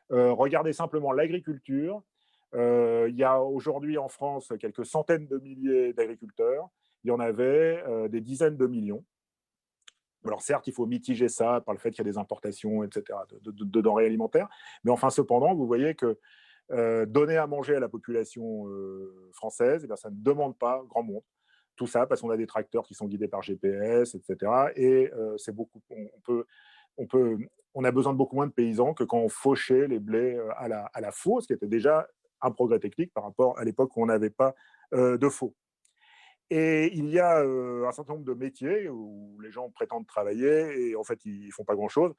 Regardez simplement l'agriculture. Il y a aujourd'hui en France quelques centaines de milliers d'agriculteurs. Il y en avait des dizaines de millions. Alors certes, il faut mitiger ça par le fait qu'il y a des importations, etc., de denrées alimentaires. Mais enfin, cependant, vous voyez que donner à manger à la population française, eh bien, ça ne demande pas grand monde. Tout ça parce qu'on a des tracteurs qui sont guidés par GPS, etc. Et c'est beaucoup, on, peut, on a besoin de beaucoup moins de paysans que quand on fauchait les blés à la faux, ce qui était déjà un progrès technique par rapport à l'époque où on n'avait pas de faux. Et il y a un certain nombre de métiers où les gens prétendent travailler et en fait, ils ne font pas grand-chose.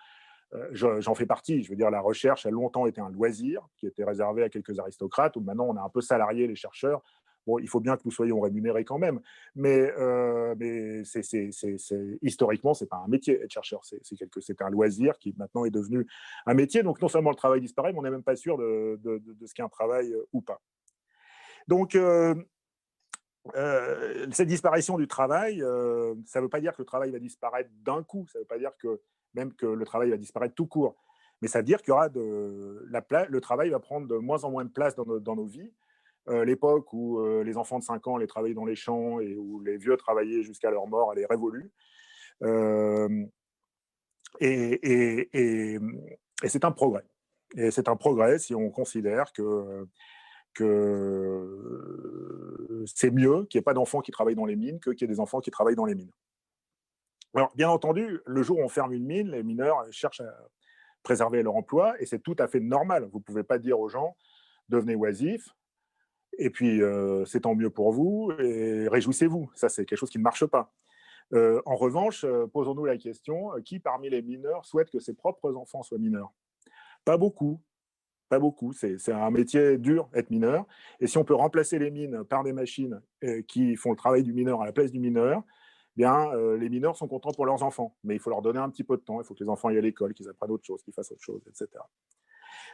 J'en fais partie. Je veux dire, la recherche a longtemps été un loisir qui était réservé à quelques aristocrates, où maintenant on a un peu salarié les chercheurs. Bon, il faut bien que nous soyons rémunérés quand même, mais historiquement, c'est pas un métier être chercheur, c'est un loisir qui maintenant est devenu un métier. Donc non seulement le travail disparaît, mais on n'est même pas sûr de ce qu'est un travail ou pas. Donc cette disparition du travail, ça ne veut pas dire que le travail va disparaître d'un coup, ça ne veut pas dire que même que le travail va disparaître tout court, mais ça veut dire qu'il y aura le travail va prendre de moins en moins de place dans nos vies. L'époque où les enfants de 5 ans allaient travailler dans les champs et où les vieux travaillaient jusqu'à leur mort, elle est révolue. Euh, et, et, et, et c'est un progrès. Et c'est un progrès si on considère que c'est mieux qu'il n'y ait pas d'enfants qui travaillent dans les mines que qu'il y ait des enfants qui travaillent dans les mines. Alors, bien entendu, le jour où on ferme une mine, les mineurs cherchent à préserver leur emploi et c'est tout à fait normal. Vous ne pouvez pas dire aux gens devenez oisifs et puis c'est tant mieux pour vous et réjouissez-vous. Ça, c'est quelque chose qui ne marche pas. En revanche, posons-nous la question qui parmi les mineurs souhaite que ses propres enfants soient mineurs? Pas beaucoup. Pas beaucoup. C'est un métier dur, être mineur. Et si on peut remplacer les mines par des machines qui font le travail du mineur à la place du mineur, bien, les mineurs sont contents pour leurs enfants. Mais il faut leur donner un petit peu de temps. Il faut que les enfants aillent à l'école, qu'ils apprennent autre chose, qu'ils fassent autre chose, etc.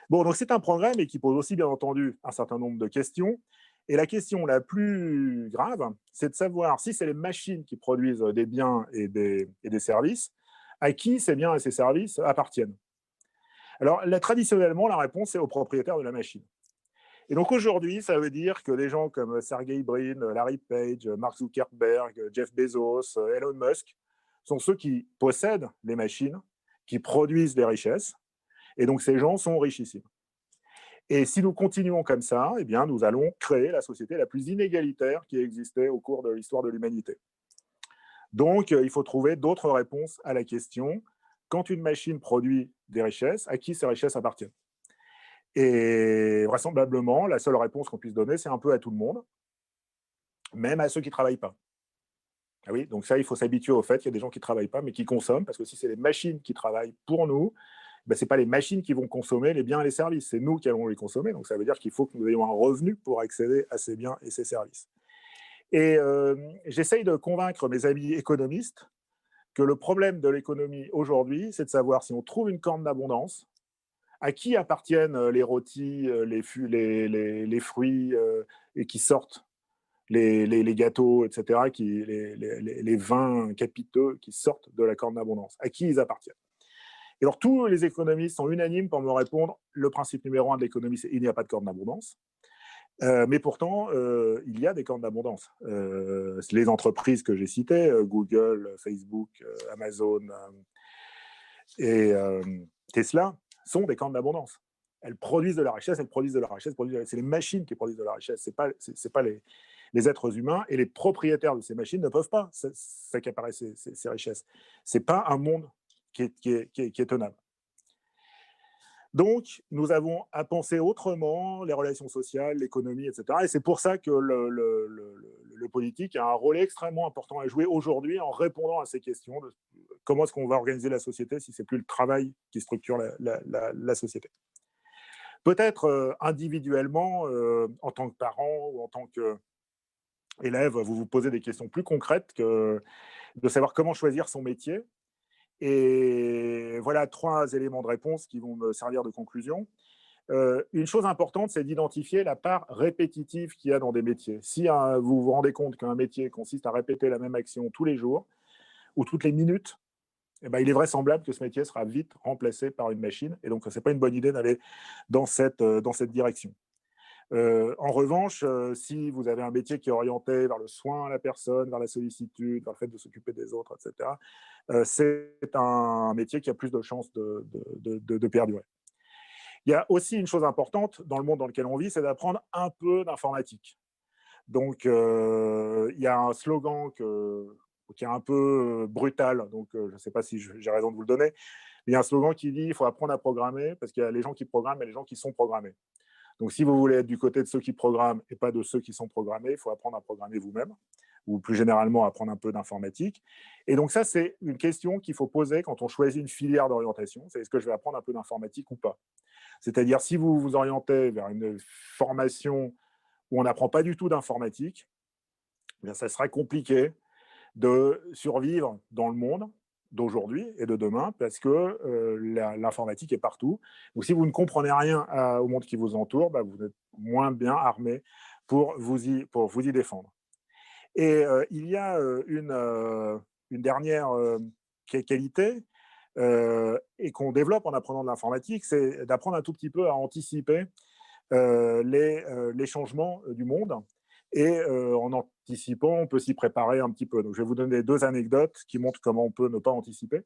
Bon, donc c'est un progrès, mais qui pose aussi, bien entendu, un certain nombre de questions. Et la question la plus grave, c'est de savoir si c'est les machines qui produisent des biens et des services, à qui ces biens et ces services appartiennent. Alors, traditionnellement, la réponse est au propriétaire de la machine. Et donc aujourd'hui, ça veut dire que des gens comme Sergey Brin, Larry Page, Mark Zuckerberg, Jeff Bezos, Elon Musk sont ceux qui possèdent les machines, qui produisent les richesses. Et donc ces gens sont richissimes. Et si nous continuons comme ça, eh bien, nous allons créer la société la plus inégalitaire qui ait existé au cours de l'histoire de l'humanité. Donc, il faut trouver d'autres réponses à la question quand une machine produit des richesses, à qui ces richesses appartiennent? Et vraisemblablement, la seule réponse qu'on puisse donner, c'est un peu à tout le monde, même à ceux qui ne travaillent pas. Ah oui, donc ça, il faut s'habituer au fait qu'il y a des gens qui ne travaillent pas, mais qui consomment, parce que si c'est les machines qui travaillent pour nous, ben, ce n'est pas les machines qui vont consommer les biens et les services, c'est nous qui allons les consommer. Donc ça veut dire qu'il faut que nous ayons un revenu pour accéder à ces biens et ces services. Et j'essaye de convaincre mes amis économistes que le problème de l'économie aujourd'hui, c'est de savoir si on trouve une corne d'abondance, à qui appartiennent les rôtis, les fruits et qui sortent, les gâteaux, etc., les vins capiteux qui sortent de la corne d'abondance, à qui ils appartiennent. Et alors, tous les économistes sont unanimes pour me répondre le principe numéro un de l'économie, c'est qu'il n'y a pas de corne d'abondance. Mais pourtant, il y a des cornes d'abondance. Les entreprises que j'ai citées, Google, Facebook, Amazon et Tesla, sont des cornes d'abondance. Elles produisent de la richesse, elles produisent de la richesse, c'est les machines qui produisent de la richesse, c'est pas les êtres humains, et les propriétaires de ces machines ne peuvent pas s'accaparer ces richesses. C'est pas un monde qui est tenable. Donc, nous avons à penser autrement les relations sociales, l'économie, etc. Et c'est pour ça que le politique a un rôle extrêmement important à jouer aujourd'hui en répondant à ces questions de comment est-ce qu'on va organiser la société si c'est plus le travail qui structure la société. Peut-être individuellement, en tant que parent ou en tant qu'élève, vous vous posez des questions plus concrètes que de savoir comment choisir son métier. Et voilà 3 éléments de réponse qui vont me servir de conclusion. Une chose importante, c'est d'identifier la part répétitive qu'il y a dans des métiers. Si vous vous rendez compte qu'un métier consiste à répéter la même action tous les jours ou toutes les minutes, eh ben, il est vraisemblable que ce métier sera vite remplacé par une machine. Et donc, ce n'est pas une bonne idée d'aller dans cette direction. En revanche, si vous avez un métier qui est orienté vers le soin à la personne, vers la sollicitude, vers le fait de s'occuper des autres, etc., c'est un métier qui a plus de chances de perdurer. Il y a aussi une chose importante dans le monde dans lequel on vit, c'est d'apprendre un peu d'informatique. Donc, il y a un slogan qui est un peu brutal, donc je ne sais pas si j'ai raison de vous le donner. Il y a un slogan qui dit il faut apprendre à programmer parce qu'il y a les gens qui programment et les gens qui sont programmés. Donc, si vous voulez être du côté de ceux qui programment et pas de ceux qui sont programmés, il faut apprendre à programmer vous-même, ou plus généralement apprendre un peu d'informatique. Et donc, ça, c'est une question qu'il faut poser quand on choisit une filière d'orientation. C'est est-ce que je vais apprendre un peu d'informatique ou pas? C'est-à-dire, si vous vous orientez vers une formation où on n'apprend pas du tout d'informatique, eh bien, ça sera compliqué de survivre dans le monde d'aujourd'hui et de demain parce que l'informatique est partout. Donc, si vous ne comprenez rien au monde qui vous entoure, bah, vous êtes moins bien armé pour vous y défendre. Et il y a une dernière qualité et qu'on développe en apprenant de l'informatique, c'est d'apprendre un tout petit peu à anticiper les changements du monde. Et en anticipant, on peut s'y préparer un petit peu. Donc, je vais vous donner deux anecdotes qui montrent comment on peut ne pas anticiper.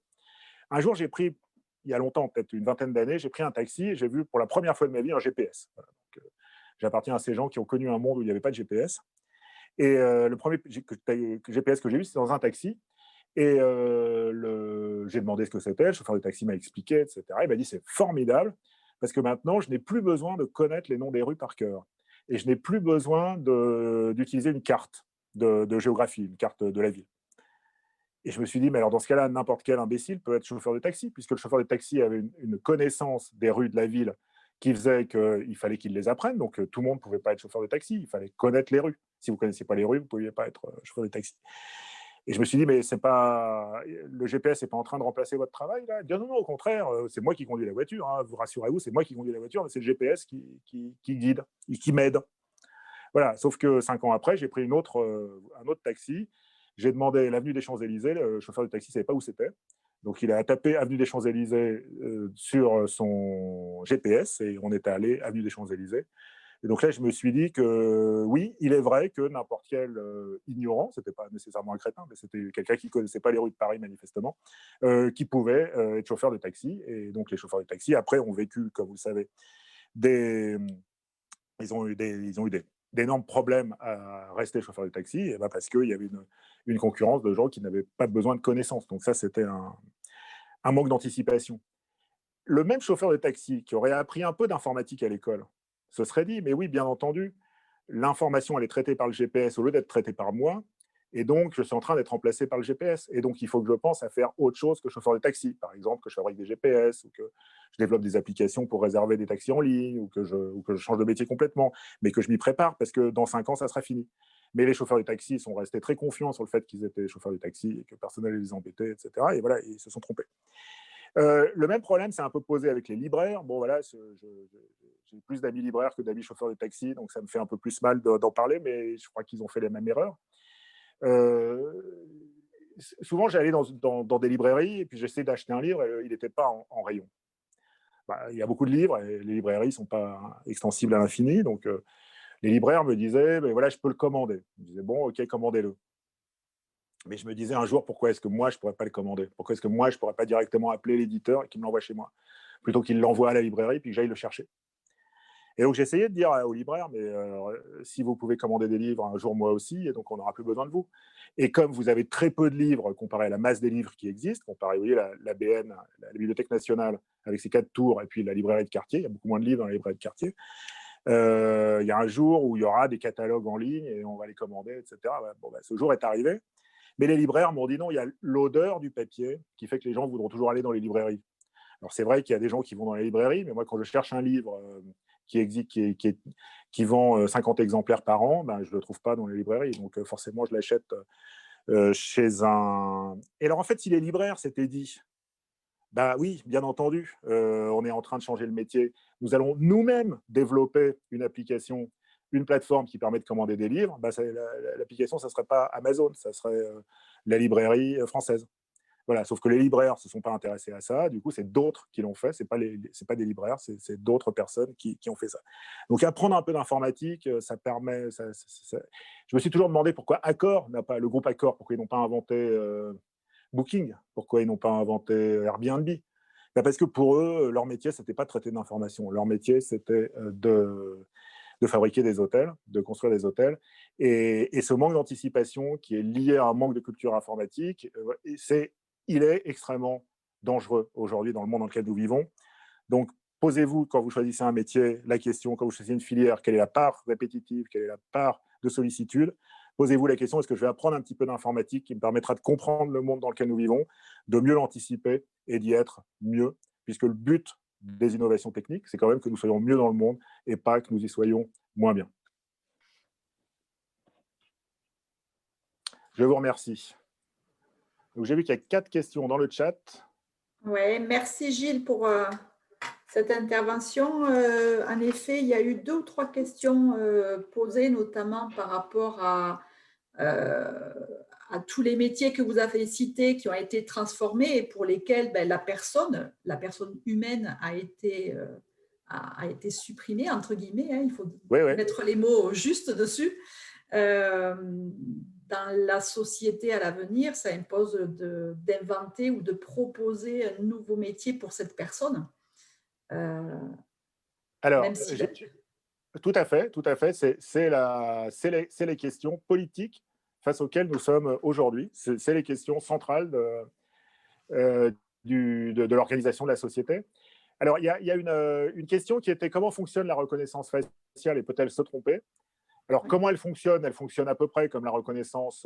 Un jour, j'ai pris, il y a longtemps, peut-être une vingtaine d'années, j'ai pris un taxi et j'ai vu pour la première fois de ma vie un GPS. Voilà. Donc, j'appartiens à ces gens qui ont connu un monde où il n'y avait pas de GPS. Et le premier GPS que j'ai vu, c'était dans un taxi. Et j'ai demandé ce que c'était, le chauffeur de taxi m'a expliqué, etc. Il m'a dit c'est formidable parce que maintenant, je n'ai plus besoin de connaître les noms des rues par cœur. Et je n'ai plus besoin d'utiliser une carte de géographie, une carte de la ville. Et je me suis dit, mais alors dans ce cas-là, n'importe quel imbécile peut être chauffeur de taxi, puisque le chauffeur de taxi avait une connaissance des rues de la ville qui faisait qu'il fallait qu'il les apprenne. Donc tout le monde ne pouvait pas être chauffeur de taxi, il fallait connaître les rues. Si vous ne connaissiez pas les rues, vous ne pouviez pas être chauffeur de taxi. Et je me suis dit, mais c'est pas le GPS n'est pas en train de remplacer votre travail là. Bien non, non, au contraire, c'est moi qui conduis la voiture. Hein, vous rassurez-vous, c'est moi qui conduis la voiture, mais c'est le GPS qui guide, qui m'aide. Voilà. Sauf que 5 ans après, j'ai pris un autre taxi. J'ai demandé l'avenue des Champs-Élysées. Le chauffeur de taxi ne savait pas où c'était. Donc il a tapé avenue des Champs-Élysées sur son GPS et on était allé avenue des Champs-Élysées. Et donc là, je me suis dit que oui, il est vrai que n'importe quel ignorant, c'était pas nécessairement un crétin, mais c'était quelqu'un qui connaissait pas les rues de Paris manifestement, qui pouvait être chauffeur de taxi. Et donc les chauffeurs de taxi, après, ont vécu, comme vous le savez, des, ils ont eu d'énormes problèmes à rester chauffeur de taxi, et ben parce qu'il y avait une concurrence de gens qui n'avaient pas besoin de connaissances. Donc ça, c'était un manque d'anticipation. Le même chauffeur de taxi qui aurait appris un peu d'informatique à l'école se serait dit, mais oui, bien entendu, l'information, elle est traitée par le GPS au lieu d'être traitée par moi, et donc je suis en train d'être remplacé par le GPS. Et donc il faut que je pense à faire autre chose que chauffeur de taxi. Par exemple, que je fabrique des GPS, ou que je développe des applications pour réserver des taxis en ligne, ou que je change de métier complètement, mais que je m'y prépare parce que dans 5 ans, ça sera fini. Mais les chauffeurs de taxi sont restés très confiants sur le fait qu'ils étaient chauffeurs de taxi et que personne n'allait les embêter, etc. Et voilà, ils se sont trompés. Le même problème, c'est un peu posé avec les libraires. Bon, voilà, j'ai plus d'amis libraires que d'amis chauffeurs de taxi, donc ça me fait un peu plus mal d'en parler, mais je crois qu'ils ont fait les mêmes erreurs. Euh, Souvent, j'allais dans des librairies et puis j'essayais d'acheter un livre et il n'était pas en rayon. Bah, il y a beaucoup de livres et les librairies ne sont pas extensibles à l'infini, donc les libraires me disaient, ben voilà, je peux le commander. Je disais, bon, ok, commandez-le. Mais je me disais un jour, pourquoi est-ce que moi, je ne pourrais pas le commander? Pourquoi est-ce que moi, je ne pourrais pas directement appeler l'éditeur et qu'il me l'envoie chez moi, plutôt qu'il l'envoie à la librairie puis que j'aille le chercher? Et donc, j'essayais de dire au libraire, mais si vous pouvez commander des livres un jour, moi aussi, et donc on n'aura plus besoin de vous. Et comme vous avez très peu de livres comparé à la masse des livres qui existent, comparé, vous voyez, la BN, la Bibliothèque nationale, avec ses 4 tours, et puis la librairie de quartier, il y a beaucoup moins de livres dans la librairie de quartier. Il y a un jour où il y aura des catalogues en ligne et on va les commander, etc. Ouais, bon, ben, ce jour est arrivé. Mais les libraires m'ont dit non, il y a l'odeur du papier qui fait que les gens voudront toujours aller dans les librairies. Alors c'est vrai qu'il y a des gens qui vont dans les librairies, mais moi quand je cherche un livre qui existe, qui vend 50 exemplaires par an, ben, je ne le trouve pas dans les librairies. Donc forcément, je l'achète chez un... Et alors en fait, si les libraires s'étaient dit, bah oui, bien entendu, on est en train de changer le métier, nous allons nous-mêmes développer une application, une plateforme qui permet de commander des livres, bah, l'application, ça ne serait pas Amazon, ça serait la librairie française. Voilà, sauf que les libraires ne se sont pas intéressés à ça. Du coup, c'est d'autres qui l'ont fait. C'est pas des libraires, c'est d'autres personnes qui ont fait ça. Donc, apprendre un peu d'informatique, ça permet. Je me suis toujours demandé pourquoi Accor n'a pas, le groupe Accor, pourquoi ils n'ont pas inventé Booking, pourquoi ils n'ont pas inventé Airbnb. Ben parce que pour eux, leur métier, c'était pas de traiter d'informations. Leur métier, c'était de fabriquer des hôtels, de construire des hôtels. Et ce manque d'anticipation qui est lié à un manque de culture informatique, il est extrêmement dangereux aujourd'hui dans le monde dans lequel nous vivons. Donc, posez-vous, quand vous choisissez un métier, la question, quand vous choisissez une filière, quelle est la part répétitive, quelle est la part de sollicitude. Posez-vous la question, est-ce que je vais apprendre un petit peu d'informatique qui me permettra de comprendre le monde dans lequel nous vivons, de mieux l'anticiper et d'y être mieux, puisque le but des innovations techniques, c'est quand même que nous soyons mieux dans le monde et pas que nous y soyons moins bien. Je vous remercie. Donc, j'ai vu qu'il y a 4 questions dans le chat. Oui, merci Gilles pour cette intervention. En effet, il y a eu 2 ou 3 questions posées, notamment par rapport à tous les métiers que vous avez cités qui ont été transformés et pour lesquels la personne humaine a été supprimée, entre guillemets, hein, il faut mettre les mots justes dessus. Dans la société à l'avenir, ça impose d'inventer ou de proposer un nouveau métier pour cette personne. Alors, tout à fait, tout à fait. C'est les questions politiques face auxquelles nous sommes aujourd'hui. C'est les questions centrales de l'organisation de la société. Alors, il y a une question qui était comment fonctionne la reconnaissance faciale et peut-elle se tromper? Alors, comment elle fonctionne? Elle fonctionne à peu près comme la reconnaissance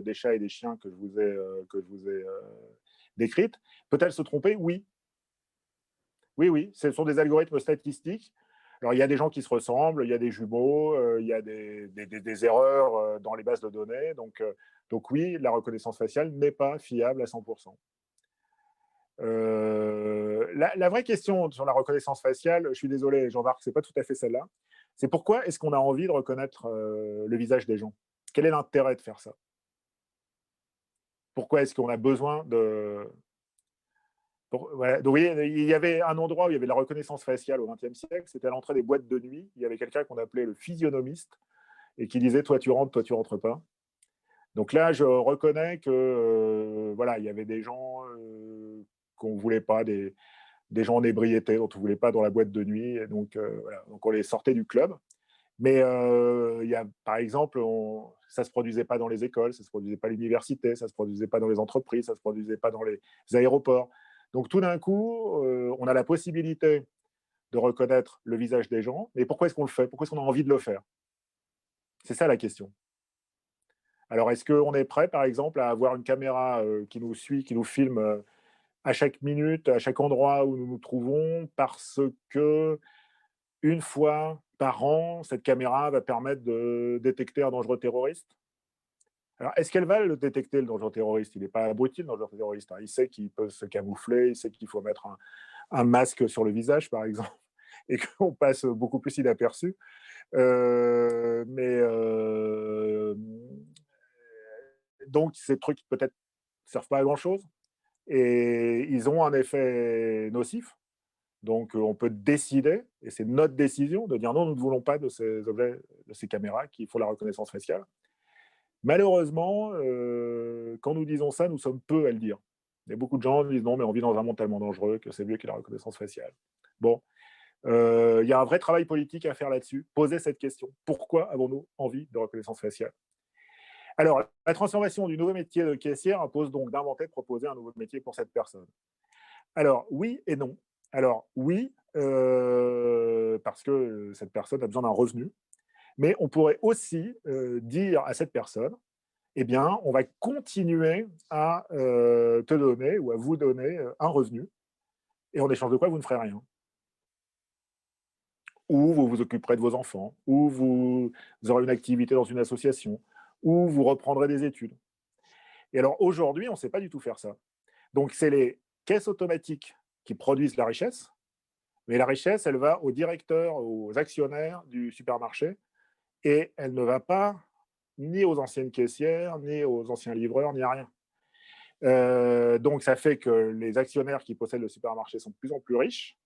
des chats et des chiens que je vous ai décrite. Peut-elle se tromper? Oui. Oui, oui, ce sont des algorithmes statistiques. Alors, il y a des gens qui se ressemblent, il y a des jumeaux, il y a des erreurs dans les bases de données. Donc oui, la reconnaissance faciale n'est pas fiable à 100%. La vraie question sur la reconnaissance faciale, je suis désolé, Jean-Marc, c'est pas tout à fait celle-là. C'est pourquoi est-ce qu'on a envie de reconnaître le visage des gens? Quel est l'intérêt de faire ça? Pourquoi est-ce qu'on a besoin de... Voilà. Donc, oui, il y avait un endroit où il y avait la reconnaissance faciale au XXe siècle, c'était à l'entrée des boîtes de nuit. Il y avait quelqu'un qu'on appelait le physionomiste et qui disait toi tu rentres pas. Donc là, je reconnais que voilà, il y avait des gens qu'on voulait pas, des gens en ébriété dont on voulait pas dans la boîte de nuit. Et donc, voilà. Donc on les sortait du club. Mais il y a, par exemple, ça ne se produisait pas dans les écoles, ça ne se produisait pas à l'université, ça ne se produisait pas dans les entreprises, ça ne se produisait pas dans les aéroports. Donc tout d'un coup, on a la possibilité de reconnaître le visage des gens. Mais pourquoi est-ce qu'on le fait? Pourquoi est-ce qu'on a envie de le faire? C'est ça la question. Alors, est-ce qu'on est prêt, par exemple, à avoir une caméra qui nous suit, qui nous filme à chaque minute, à chaque endroit où nous nous trouvons, parce que une fois par an, cette caméra va permettre de détecter un dangereux terroriste? Alors, est-ce qu'elle va le détecter, le dangereux terroriste? Il n'est pas abruti, le dangereux terroriste, hein. Il sait qu'il peut se camoufler, il sait qu'il faut mettre un masque sur le visage, par exemple, et qu'on passe beaucoup plus inaperçu. Donc, ces trucs, peut-être, ne servent pas à grand-chose. Et ils ont un effet nocif. Donc, on peut décider, et c'est notre décision, de dire non, nous ne voulons pas de ces objets, de ces caméras qui font la reconnaissance faciale. Malheureusement, quand nous disons ça, nous sommes peu à le dire. Il y a beaucoup de gens qui disent non, mais on vit dans un monde tellement dangereux que c'est mieux qu'il y ait la reconnaissance faciale. Bon, il y a un vrai travail politique à faire là-dessus. Poser cette question. Pourquoi avons-nous envie de reconnaissance faciale? Alors, la transformation du nouveau métier de caissière impose donc d'inventer, de proposer un nouveau métier pour cette personne. Alors, oui et non. Alors, oui, parce que cette personne a besoin d'un revenu, mais on pourrait aussi dire à cette personne, eh bien, on va continuer à te donner ou à vous donner un revenu, et en échange de quoi vous ne ferez rien. Ou vous vous occuperez de vos enfants, ou vous aurez une activité dans une association, ou vous reprendrez des études. Et alors aujourd'hui, on ne sait pas du tout faire ça. Donc c'est les caisses automatiques qui produisent la richesse, mais la richesse, elle va aux directeurs, aux actionnaires du supermarché, et elle ne va pas ni aux anciennes caissières, ni aux anciens livreurs, ni à rien. Donc, ça fait que les actionnaires qui possèdent le supermarché sont de plus en plus riches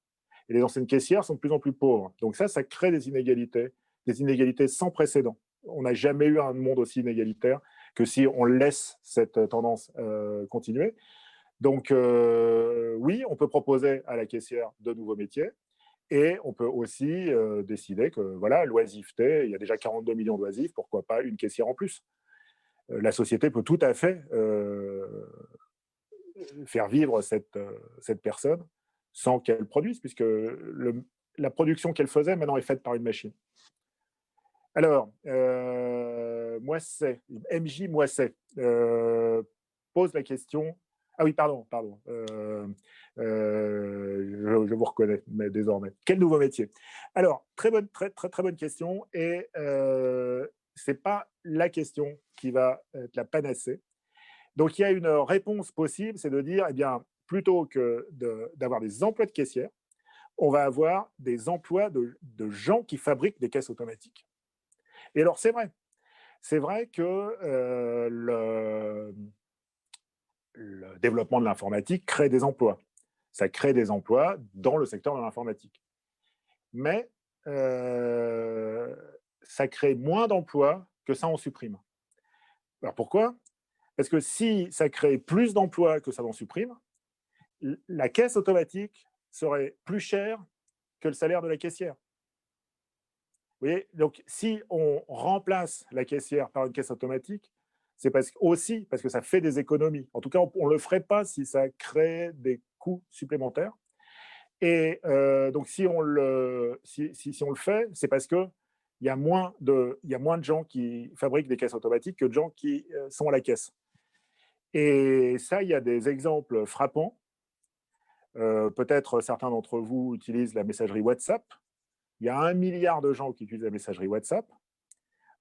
et les anciennes caissières sont de plus en plus pauvres. Donc ça crée des inégalités sans précédent. On n'a jamais eu un monde aussi inégalitaire que si on laisse cette tendance continuer. Donc, oui, on peut proposer à la caissière de nouveaux métiers et on peut aussi décider que, voilà, l'oisiveté, il y a déjà 42 millions d'oisifs, pourquoi pas une caissière en plus. La société peut tout à fait faire vivre cette personne sans qu'elle produise, puisque la production qu'elle faisait maintenant est faite par une machine. Alors, MJ Moisset pose la question. Ah oui, pardon. Je vous reconnais, mais désormais. Quel nouveau métier? Alors, très bonne question. Et c'est pas la question qui va être la panacée. Donc, il y a une réponse possible, c'est de dire, eh bien, plutôt que d'avoir des emplois de caissière, on va avoir des emplois de gens qui fabriquent des caisses automatiques. Et alors, c'est vrai que le développement de l'informatique crée des emplois. Ça crée des emplois dans le secteur de l'informatique. Mais ça crée moins d'emplois que ça en supprime. Alors pourquoi? Parce que si ça crée plus d'emplois que ça en supprime, la caisse automatique serait plus chère que le salaire de la caissière. Vous voyez? Donc, si on remplace la caissière par une caisse automatique, c'est aussi parce que ça fait des économies. En tout cas, on ne le ferait pas si ça crée des coûts supplémentaires. Et donc, si on le fait, c'est parce qu'il y a moins de gens qui fabriquent des caisses automatiques que de gens qui sont à la caisse. Et ça, il y a des exemples frappants. Peut-être certains d'entre vous utilisent la messagerie WhatsApp. Il y a 1 milliard de gens qui utilisent la messagerie WhatsApp.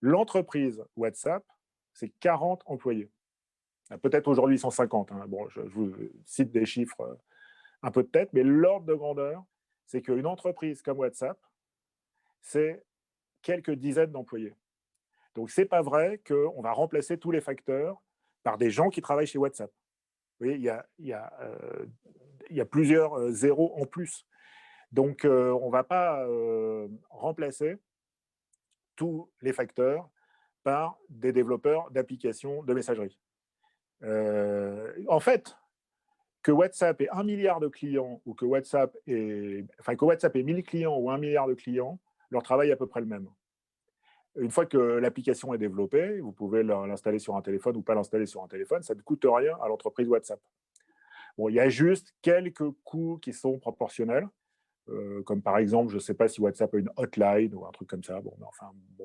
L'entreprise WhatsApp, c'est 40 employés. Peut-être aujourd'hui, ils sont 50. Hein. Bon, je vous cite des chiffres un peu de tête, mais l'ordre de grandeur, c'est qu'une entreprise comme WhatsApp, c'est quelques dizaines d'employés. Donc, ce n'est pas vrai qu'on va remplacer tous les facteurs par des gens qui travaillent chez WhatsApp. Vous voyez, il y a plusieurs zéros en plus. Donc, on ne va pas remplacer tous les facteurs par des développeurs d'applications de messagerie. En fait, que WhatsApp ait 1 milliard de clients ou que WhatsApp ait 1000 clients ou 1 milliard de clients, leur travail est à peu près le même. Une fois que l'application est développée, vous pouvez l'installer sur un téléphone ou pas l'installer sur un téléphone, ça ne coûte rien à l'entreprise WhatsApp. Bon, il y a juste quelques coûts qui sont proportionnels. Comme par exemple, je ne sais pas si WhatsApp a une hotline ou un truc comme ça.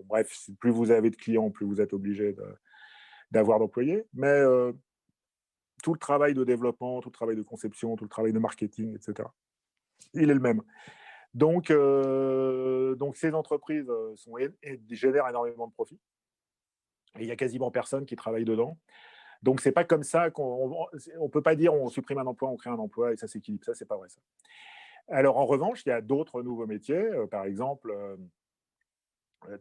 Bref, plus vous avez de clients, plus vous êtes obligé d'avoir d'employés. Mais tout le travail de développement, tout le travail de conception, tout le travail de marketing, etc., il est le même. Donc ces entreprises génèrent énormément de profit. Et il n'y a quasiment personne qui travaille dedans. Donc, ce n'est pas comme ça qu'on ne peut pas dire on supprime un emploi, on crée un emploi et ça s'équilibre. Ça, ce n'est pas vrai, ça. Alors, en revanche, il y a d'autres nouveaux métiers. Par exemple,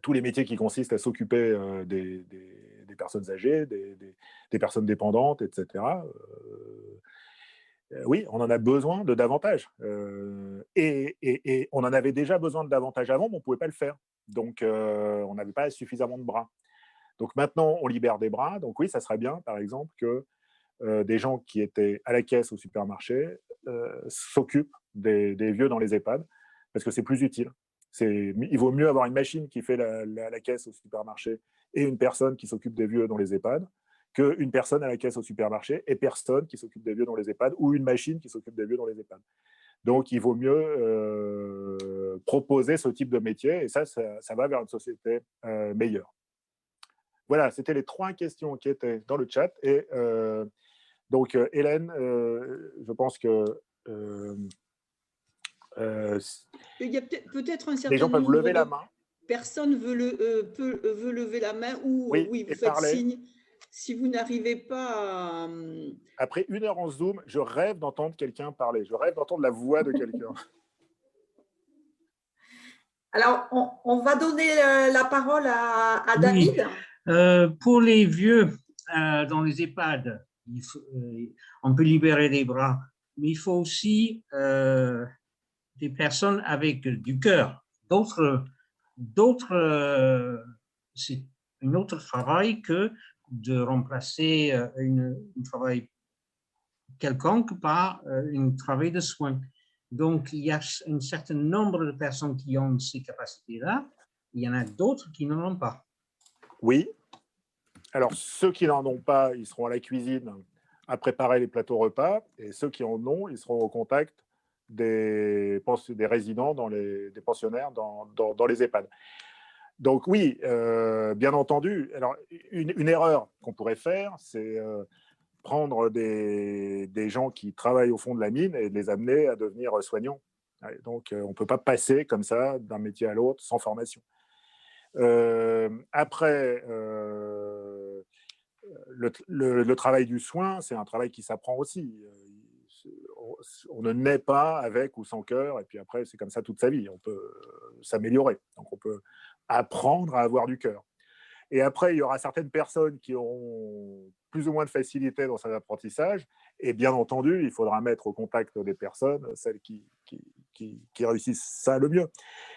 tous les métiers qui consistent à s'occuper des personnes âgées, des personnes dépendantes, etc. Oui, on en a besoin de davantage. Et on en avait déjà besoin de davantage avant, mais on ne pouvait pas le faire. Donc, on n'avait pas suffisamment de bras. Donc, maintenant, on libère des bras. Donc, oui, ça serait bien, par exemple, que des gens qui étaient à la caisse au supermarché s'occupent des vieux dans les EHPAD, parce que c'est plus utile. Il vaut mieux avoir une machine qui fait la caisse au supermarché et une personne qui s'occupe des vieux dans les EHPAD qu'une personne à la caisse au supermarché et personne qui s'occupe des vieux dans les EHPAD ou une machine qui s'occupe des vieux dans les EHPAD. Donc, il vaut mieux proposer ce type de métier et ça va vers une société meilleure. Voilà, c'était les 3 questions qui étaient dans le chat. Et donc, Hélène, je pense que il y a peut-être un certain les gens peuvent nombre lever la main. Personne veut lever la main ou oui, vous faites signe. Si vous n'arrivez pas à... Après 1 heure en Zoom, je rêve d'entendre quelqu'un parler. Je rêve d'entendre la voix de quelqu'un. Alors, on va donner la parole à David. Oui. Pour les vieux dans les EHPAD, on peut libérer les bras, mais il faut aussi des personnes avec du cœur. C'est un autre travail que de remplacer un travail quelconque par un travail de soins. Donc, il y a un certain nombre de personnes qui ont ces capacités-là, il y en a d'autres qui n'en ont pas. Oui. Alors, ceux qui n'en ont pas, ils seront à la cuisine à préparer les plateaux repas, et ceux qui en ont, ils seront au contact des résidents, des pensionnaires dans les EHPAD. Donc oui, bien entendu. Alors, une erreur qu'on pourrait faire, c'est prendre des gens qui travaillent au fond de la mine et les amener à devenir soignants. Donc, on ne peut pas passer comme ça d'un métier à l'autre sans formation. Après, le travail du soin, c'est un travail qui s'apprend aussi. On ne naît pas avec ou sans cœur, et puis après, c'est comme ça toute sa vie. On peut s'améliorer. Donc, on peut apprendre à avoir du cœur. Et après, il y aura certaines personnes qui auront plus ou moins de facilité dans cet apprentissage. Et bien entendu, il faudra mettre au contact des personnes, celles qui réussissent ça le mieux.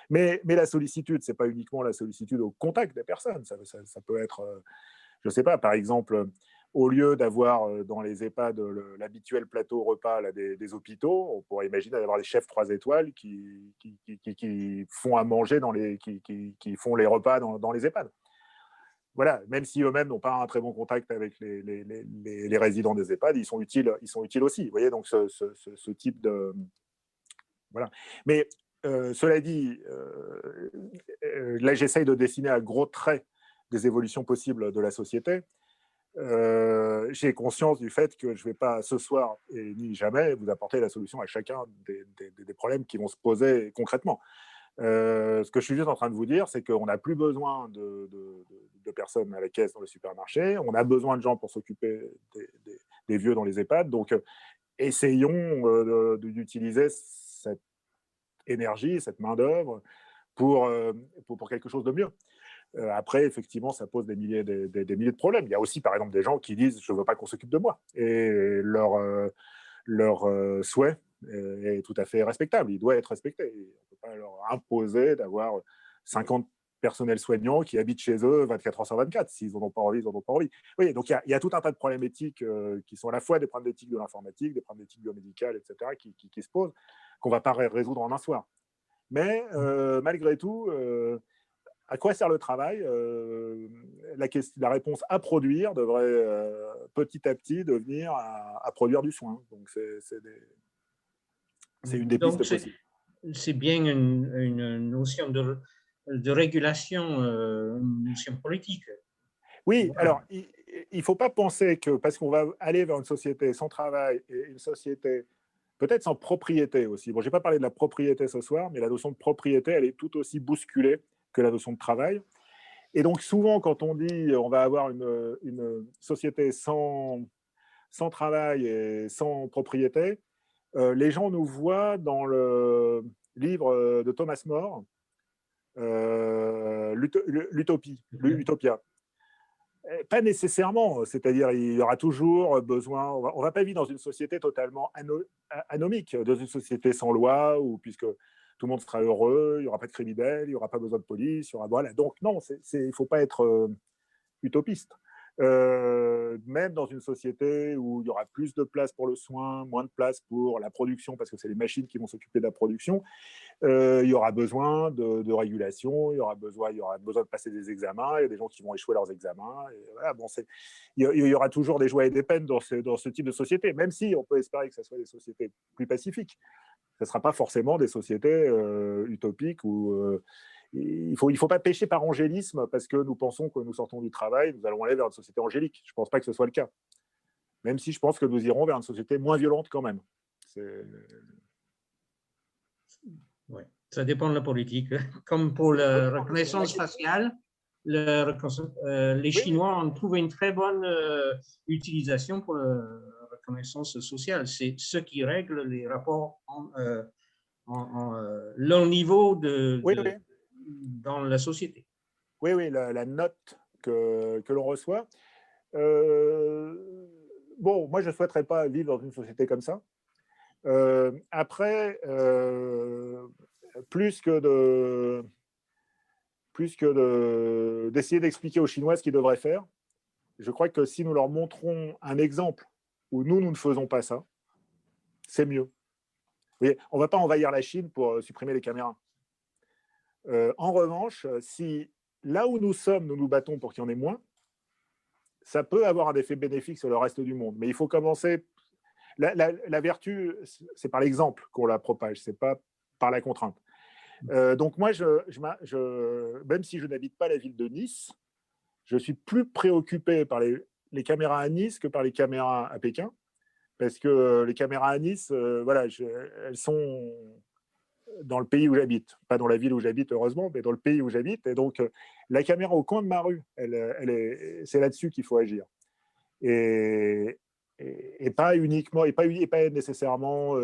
Mais la sollicitude, ce n'est pas uniquement la sollicitude au contact des personnes. Ça peut être, je ne sais pas, par exemple, au lieu d'avoir dans les EHPAD l'habituel plateau repas là, des hôpitaux, on pourrait imaginer d'avoir des chefs 3 étoiles qui font à manger, qui font les repas dans les EHPAD. Voilà, même si eux-mêmes n'ont pas un très bon contact avec les résidents des EHPAD, ils sont utiles aussi. Vous voyez, donc ce type de... Voilà. Mais cela dit, là, j'essaye de dessiner à gros traits des évolutions possibles de la société. J'ai conscience du fait que je ne vais pas ce soir et ni jamais vous apporter la solution à chacun des problèmes qui vont se poser concrètement. Ce que je suis juste en train de vous dire, c'est qu'on n'a plus besoin de personnes à la caisse dans les supermarchés, on a besoin de gens pour s'occuper des vieux dans les EHPAD, donc essayons d'utiliser cette énergie, cette main-d'œuvre pour quelque chose de mieux. Après, effectivement, ça pose des milliers de problèmes. Il y a aussi, par exemple, des gens qui disent « je ne veux pas qu'on s'occupe de moi ». Et leur souhait est tout à fait respectable. Il doit être respecté. On ne peut pas leur imposer d'avoir 50 personnels soignants qui habitent chez eux 24 heures sur 24. S'ils n'en ont pas envie, ils n'en ont pas envie. Oui, donc il y a tout un tas de problèmes éthiques qui sont à la fois des problèmes d'éthique de l'informatique, des problèmes d'éthique biomédicale, etc., qui se posent, qu'on ne va pas résoudre en un soir. Mais malgré tout, à quoi sert le travail? La réponse à produire devrait petit à petit devenir à produire du soin. Donc, c'est une des pistes possibles. C'est bien une notion de régulation, une notion politique. Oui, voilà. Alors, il ne faut pas penser que parce qu'on va aller vers une société sans travail et une société peut-être sans propriété aussi. Bon, je n'ai pas parlé de la propriété ce soir, mais la notion de propriété, elle est tout aussi bousculée que la notion de travail. Et donc, souvent, quand on dit on va avoir une société sans travail et sans propriété, les gens nous voient dans le livre de Thomas More, l'Utopia. Pas nécessairement, c'est-à-dire il y aura toujours besoin, on ne va pas vivre dans une société totalement anomique, dans une société sans loi, où puisque tout le monde sera heureux, il n'y aura pas de criminels, il n'y aura pas besoin de police, voilà. Donc non, il ne faut pas être utopiste. Même dans une société où il y aura plus de place pour le soin, moins de place pour la production, parce que c'est les machines qui vont s'occuper de la production, il y aura besoin de régulation, il y aura besoin de passer des examens, il y a des gens qui vont échouer leurs examens. Et voilà, bon, il y aura toujours des joies et des peines dans ce type de société, même si on peut espérer que ce soit des sociétés plus pacifiques. Ce ne sera pas forcément des sociétés utopiques où il ne faut pas pécher par angélisme parce que nous pensons que nous sortons du travail, nous allons aller vers une société angélique. Je ne pense pas que ce soit le cas. Même si je pense que nous irons vers une société moins violente quand même. Oui, ça dépend de la politique. Comme pour la reconnaissance faciale, les Chinois ont trouvé une très bonne utilisation pour la reconnaissance sociale. C'est ce qui règle les rapports leur niveau dans la société. Oui, la note que l'on reçoit. bon, moi, je ne souhaiterais pas vivre dans une société comme ça. Après, plus que d'essayer d'expliquer aux Chinois ce qu'ils devraient faire, je crois que si nous leur montrons un exemple où nous ne faisons pas ça, c'est mieux. Vous voyez, on ne va pas envahir la Chine pour supprimer les caméras. En revanche, si là où nous sommes, nous nous battons pour qu'il y en ait moins, ça peut avoir un effet bénéfique sur le reste du monde. Mais il faut commencer. La vertu, c'est par l'exemple qu'on la propage, c'est pas par la contrainte. Donc moi, même si je n'habite pas la ville de Nice, je suis plus préoccupé par les caméras à Nice que par les caméras à Pékin, parce que les caméras à Nice, voilà, elles sont dans le pays où j'habite, pas dans la ville où j'habite heureusement, mais dans le pays où j'habite. Et donc la caméra au coin de ma rue, c'est là-dessus qu'il faut agir. Et pas uniquement, et pas nécessairement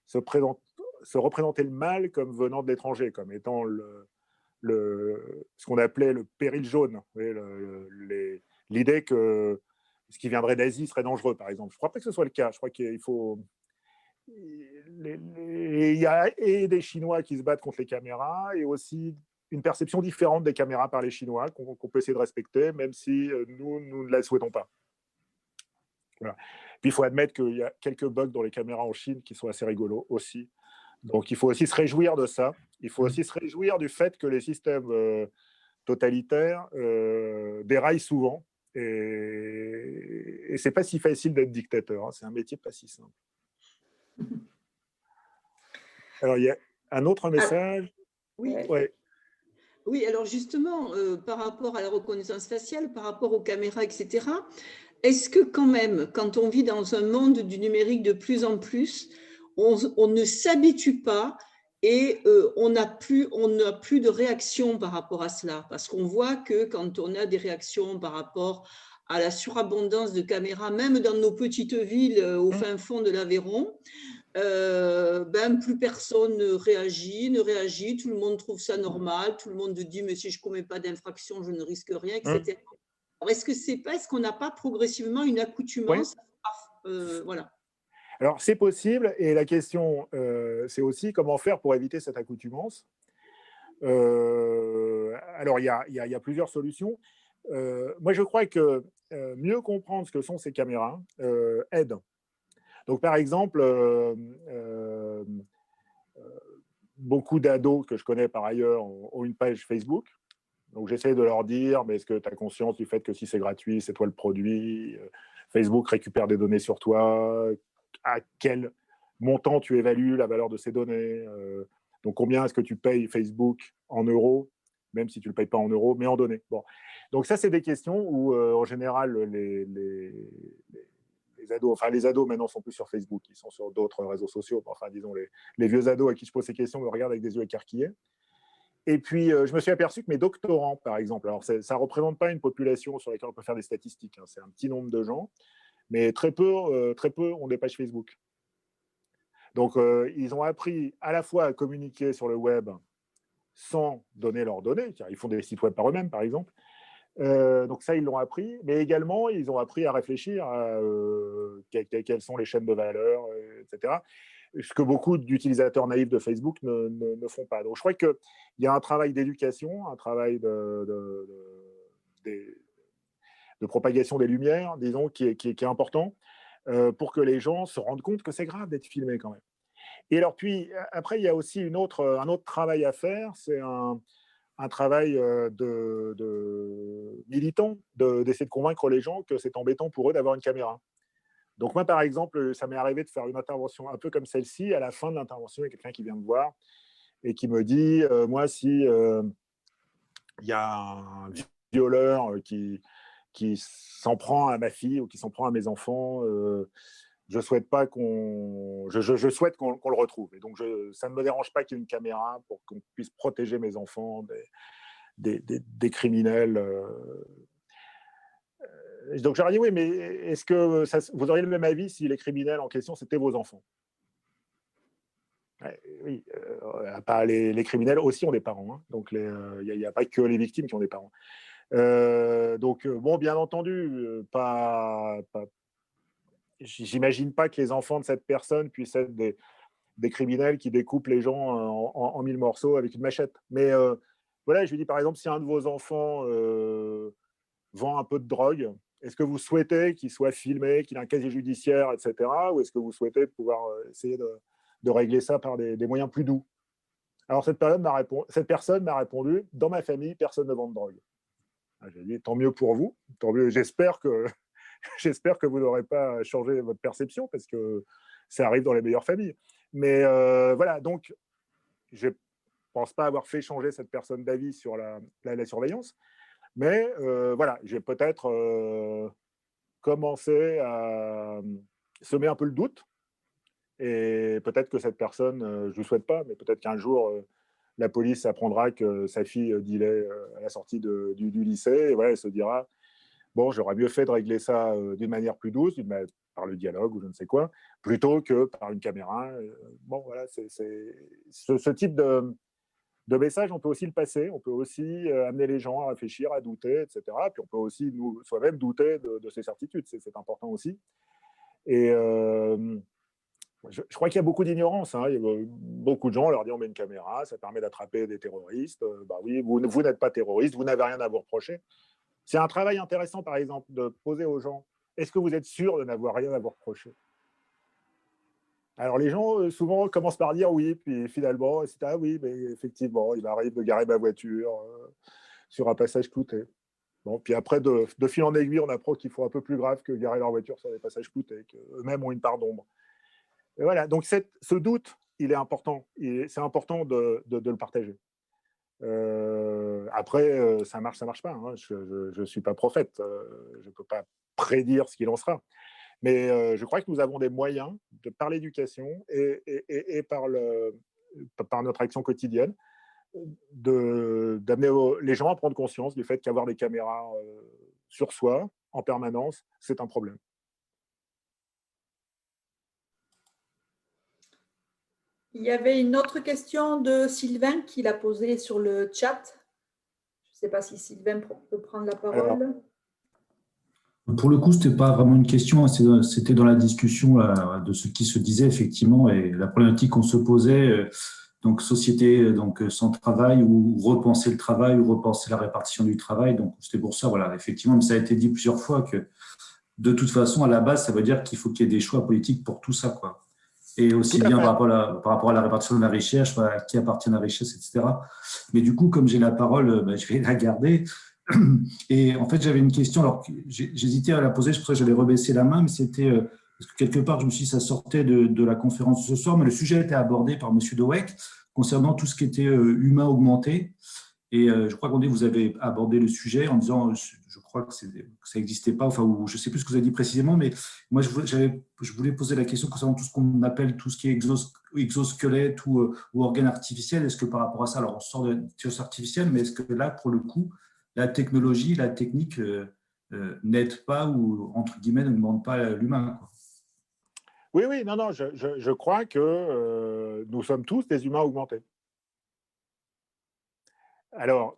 se représenter le mal comme venant de l'étranger, comme étant ce qu'on appelait le péril jaune, l'idée que ce qui viendrait d'Asie serait dangereux, par exemple. Je ne crois pas que ce soit le cas. Je crois qu'il faut... Il y a et des Chinois qui se battent contre les caméras, et aussi une perception différente des caméras par les Chinois qu'on peut essayer de respecter, même si nous ne la souhaitons pas. Voilà. Puis il faut admettre qu'il y a quelques bugs dans les caméras en Chine qui sont assez rigolos aussi. Donc il faut aussi se réjouir de ça. Il faut aussi se réjouir du fait que les systèmes totalitaires déraillent souvent. Et c'est pas si facile d'être dictateur. Hein. C'est un métier pas si simple. Alors il y a un autre message. Oui. Ouais. Oui, alors justement, par rapport à la reconnaissance faciale, par rapport aux caméras, etc., est-ce que quand même, quand on vit dans un monde du numérique de plus en plus, on ne s'habitue pas et on n'a plus de réaction par rapport à cela? Parce qu'on voit que quand on a des réactions par rapport à la surabondance de caméras, même dans nos petites villes au fin fond de l'Aveyron, plus personne ne réagit, tout le monde trouve ça normal, tout le monde dit mais si je ne commets pas d'infraction, je ne risque rien, etc. Alors, est-ce qu'on n'a pas progressivement une accoutumance? Voilà. Alors c'est possible, et la question c'est aussi comment faire pour éviter cette accoutumance. Alors il y a plusieurs solutions. Moi je crois que mieux comprendre ce que sont ces caméras aide. Donc, par exemple, beaucoup d'ados que je connais par ailleurs ont une page Facebook. Donc, j'essaie de leur dire, mais est-ce que tu as conscience du fait que si c'est gratuit, c'est toi le produit? Facebook récupère des données sur toi. À quel montant tu évalues la valeur de ces données? Donc, combien est-ce que tu payes Facebook en euros, même si tu ne le payes pas en euros, mais en données? Bon. Donc, ça, c'est des questions où, en général, les ados, enfin les ados maintenant sont plus sur Facebook, ils sont sur d'autres réseaux sociaux, enfin disons les vieux ados à qui je pose ces questions me regardent avec des yeux écarquillés. Et puis je me suis aperçu que mes doctorants, par exemple, alors ça ne représente pas une population sur laquelle on peut faire des statistiques, hein, c'est un petit nombre de gens, mais très peu ont des pages Facebook. Donc ils ont appris à la fois à communiquer sur le web sans donner leurs données, car ils font des sites web par eux-mêmes, par exemple. Donc ça, ils l'ont appris, mais également, ils ont appris à réfléchir à quelles sont les chaînes de valeur, etc. Ce que beaucoup d'utilisateurs naïfs de Facebook ne font pas. Donc je crois qu'il y a un travail d'éducation, un travail de propagation des lumières, disons, qui est important pour que les gens se rendent compte que c'est grave d'être filmé quand même. Et alors puis, après, il y a aussi un autre travail à faire, c'est un travail de militant, d'essayer de convaincre les gens que c'est embêtant pour eux d'avoir une caméra. Donc moi, par exemple, ça m'est arrivé de faire une intervention un peu comme celle-ci. À la fin de l'intervention, il y a quelqu'un qui vient me voir et qui me dit, moi, si il y a un violeur qui s'en prend à ma fille ou qui s'en prend à mes enfants, je souhaite pas je souhaite qu'on le retrouve. Et donc, ça ne me dérange pas qu'il y ait une caméra pour qu'on puisse protéger mes enfants des criminels. Donc, j'aurais dit, oui, mais est-ce que vous auriez le même avis si les criminels en question, c'était vos enfants? Oui, pas les criminels aussi ont des parents. Hein. Donc, il n'y a pas que les victimes qui ont des parents. Donc, bon, bien entendu, pas j'imagine pas que les enfants de cette personne puissent être des criminels qui découpent les gens en 1000 morceaux avec une machette. Mais voilà, je lui dis par exemple, si un de vos enfants vend un peu de drogue, est-ce que vous souhaitez qu'il soit filmé, qu'il ait un casier judiciaire, etc. Ou est-ce que vous souhaitez pouvoir essayer de régler ça par des moyens plus doux? Alors cette personne m'a répondu, dans ma famille, personne ne vend de drogue. J'ai dit, tant mieux pour vous, tant mieux. J'espère que vous n'aurez pas changé votre perception, parce que ça arrive dans les meilleures familles. Mais voilà, donc je ne pense pas avoir fait changer cette personne d'avis sur la surveillance, mais voilà, j'ai peut-être commencé à semer un peu le doute, et peut-être que cette personne, je ne lui souhaite pas, mais peut-être qu'un jour, la police apprendra que sa fille dealait à la sortie du lycée, et voilà, elle se dira, bon, j'aurais mieux fait de régler ça d'une manière plus douce, par le dialogue ou je ne sais quoi, plutôt que par une caméra. Bon, voilà, ce type de message, on peut aussi le passer, on peut aussi amener les gens à réfléchir, à douter, etc. Puis on peut aussi, nous, soi-même, douter de ces certitudes, c'est important aussi. Et je crois qu'il y a beaucoup d'ignorance. Hein. Il y a beaucoup de gens, on leur dit on met une caméra, ça permet d'attraper des terroristes. Bah oui, vous n'êtes pas terroriste, vous n'avez rien à vous reprocher. C'est un travail intéressant, par exemple, de poser aux gens, est-ce que vous êtes sûr de n'avoir rien à vous reprocher? Alors les gens, souvent, commencent par dire oui, puis finalement, c'est ah oui, mais effectivement, il m'arrive de garer ma voiture sur un passage clouté. Bon, puis après, de fil en aiguille, on apprend qu'il faut un peu plus grave que garer leur voiture sur des passages cloutés, qu'eux-mêmes ont une part d'ombre. Et voilà, donc ce doute, il est important. C'est important de le partager. Après, ça marche pas. Hein. Je ne suis pas prophète. Je ne peux pas prédire ce qu'il en sera. Mais je crois que nous avons des moyens, par l'éducation et par notre action quotidienne, d'amener les gens à prendre conscience du fait qu'avoir des caméras sur soi, en permanence, c'est un problème. Il y avait une autre question de Sylvain qui l'a posée sur le chat. Je ne sais pas si Sylvain peut prendre la parole. Alors, pour le coup, ce n'était pas vraiment une question, c'était dans la discussion de ce qui se disait effectivement et la problématique qu'on se posait, donc société donc, sans travail ou repenser le travail ou repenser la répartition du travail. Donc c'était pour ça, voilà, effectivement, mais ça a été dit plusieurs fois que de toute façon, à la base, ça veut dire qu'il faut qu'il y ait des choix politiques pour tout ça, quoi. Et aussi bien par rapport à la répartition de la richesse, à qui appartient la richesse, etc. Mais du coup, comme j'ai la parole, je vais la garder. Et en fait, j'avais une question, alors j'hésitais à la poser, c'est pour ça que j'avais rebaissé la main, mais c'était, parce que quelque part, je me suis dit, ça sortait de la conférence de ce soir, mais le sujet a été abordé par M. Dowek concernant tout ce qui était humain augmenté. Et je crois qu'on dit, vous avez abordé le sujet en disant, je crois que ça n'existait pas, enfin, ou je ne sais plus ce que vous avez dit précisément, mais moi, je voulais poser la question concernant tout ce qu'on appelle tout ce qui est exosquelette ou organe artificiel. Est-ce que par rapport à ça, alors on sort de l'intelligence artificielle, mais est-ce que là, pour le coup, la technologie, la technique n'aide pas ou, entre guillemets, ne demande pas l'humain, quoi? Oui, non, je crois que nous sommes tous des humains augmentés. Alors,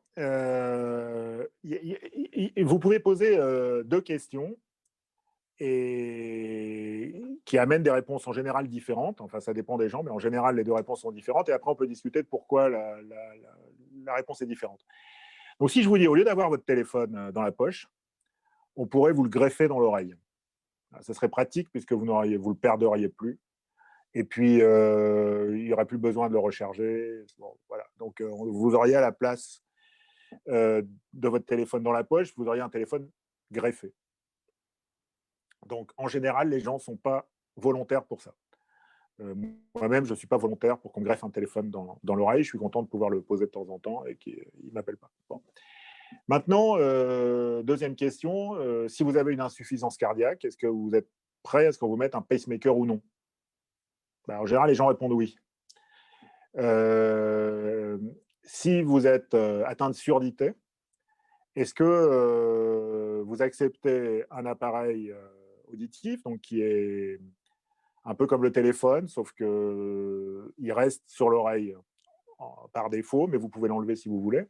vous pouvez poser deux questions et qui amènent des réponses en général différentes. Enfin, ça dépend des gens, mais en général, les deux réponses sont différentes. Et après, on peut discuter de pourquoi la réponse est différente. Donc, si je vous dis, au lieu d'avoir votre téléphone dans la poche, on pourrait vous le greffer dans l'oreille. Ça serait pratique puisque vous le perderiez plus. Et puis, il n'y aurait plus besoin de le recharger. Bon, voilà. Donc, vous auriez à la place de votre téléphone dans la poche, vous auriez un téléphone greffé. Donc, en général, les gens ne sont pas volontaires pour ça. Moi-même, je ne suis pas volontaire pour qu'on me greffe un téléphone dans l'oreille. Je suis content de pouvoir le poser de temps en temps et qu'il ne m'appelle pas. Bon. Maintenant, deuxième question, si vous avez une insuffisance cardiaque, est-ce que vous êtes prêt à ce qu'on vous mette un pacemaker ou non? En général, les gens répondent oui. Si vous êtes atteint de surdité, est-ce que vous acceptez un appareil auditif, donc qui est un peu comme le téléphone, sauf qu'il reste sur l'oreille par défaut, mais vous pouvez l'enlever si vous voulez?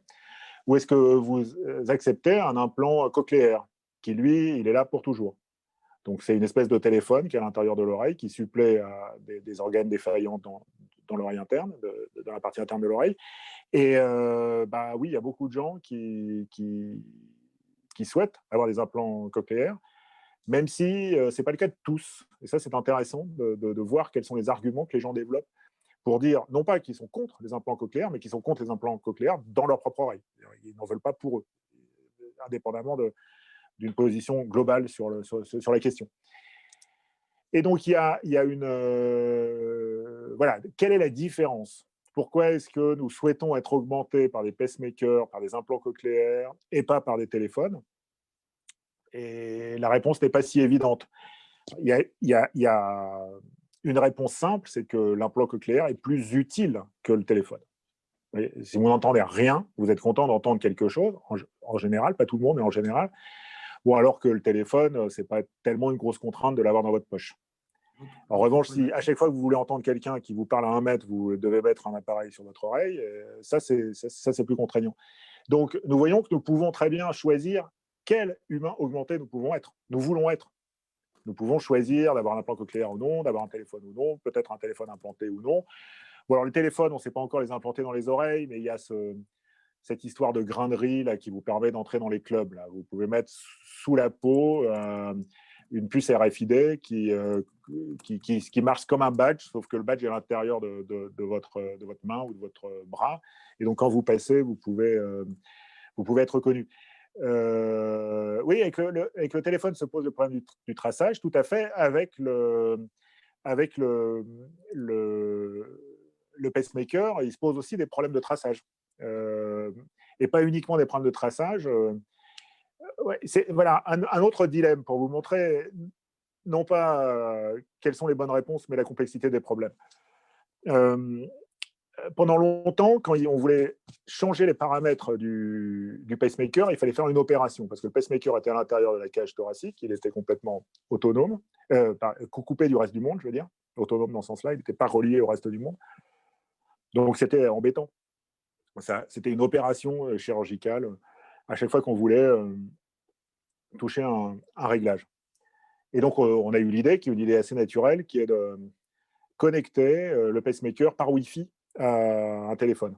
Ou est-ce que vous acceptez un implant cochléaire, qui lui, il est là pour toujours? Donc, c'est une espèce de téléphone qui est à l'intérieur de l'oreille, qui supplée à des organes défaillants dans l'oreille interne, dans la partie interne de l'oreille. Et oui, il y a beaucoup de gens qui souhaitent avoir des implants cochléaires, même si ce n'est pas le cas de tous. Et ça, c'est intéressant de voir quels sont les arguments que les gens développent pour dire, non pas qu'ils sont contre les implants cochléaires, mais qu'ils sont contre les implants cochléaires dans leur propre oreille. Ils n'en veulent pas pour eux, indépendamment d'une position globale sur la question. Et donc, il y a une... voilà, quelle est la différence? Pourquoi est-ce que nous souhaitons être augmentés par des pacemakers, par des implants cochléaires, et pas par des téléphones? Et la réponse n'est pas si évidente. Il y a une réponse simple, c'est que l'implant cochléaire est plus utile que le téléphone. Si vous n'entendez rien, vous êtes content d'entendre quelque chose, en général, pas tout le monde, mais en général, ou alors que le téléphone, ce n'est pas tellement une grosse contrainte de l'avoir dans votre poche. En revanche, si à chaque fois que vous voulez entendre quelqu'un qui vous parle à 1 mètre, vous devez mettre un appareil sur votre oreille, ça c'est plus contraignant. Donc, nous voyons que nous pouvons très bien choisir quel humain augmenté nous pouvons être. Nous voulons être. Nous pouvons choisir d'avoir un implant cochléaire ou non, d'avoir un téléphone ou non, peut-être un téléphone implanté ou non. Bon, alors, le téléphone, on ne sait pas encore les implanter dans les oreilles, mais il y a cette histoire de grain de riz là, qui vous permet d'entrer dans les clubs. Là. Vous pouvez mettre sous la peau une puce RFID qui marche comme un badge, sauf que le badge est à l'intérieur de votre main ou de votre bras. Et donc, quand vous passez, vous pouvez être reconnu. Oui, avec le téléphone se pose le problème du traçage, tout à fait, avec le pacemaker, il se pose aussi des problèmes de traçage. Et pas uniquement des problèmes de traçage. Ouais, voilà, un autre dilemme pour vous montrer, non pas quelles sont les bonnes réponses, mais la complexité des problèmes. Pendant longtemps, quand on voulait changer les paramètres du pacemaker, il fallait faire une opération, parce que le pacemaker était à l'intérieur de la cage thoracique, il était complètement autonome, coupé du reste du monde, je veux dire, autonome dans ce sens-là, il n'était pas relié au reste du monde. Donc c'était embêtant. C'était une opération chirurgicale à chaque fois qu'on voulait toucher un réglage. Et donc, on a eu l'idée, qui est une idée assez naturelle, qui est de connecter le pacemaker par Wi-Fi à un téléphone.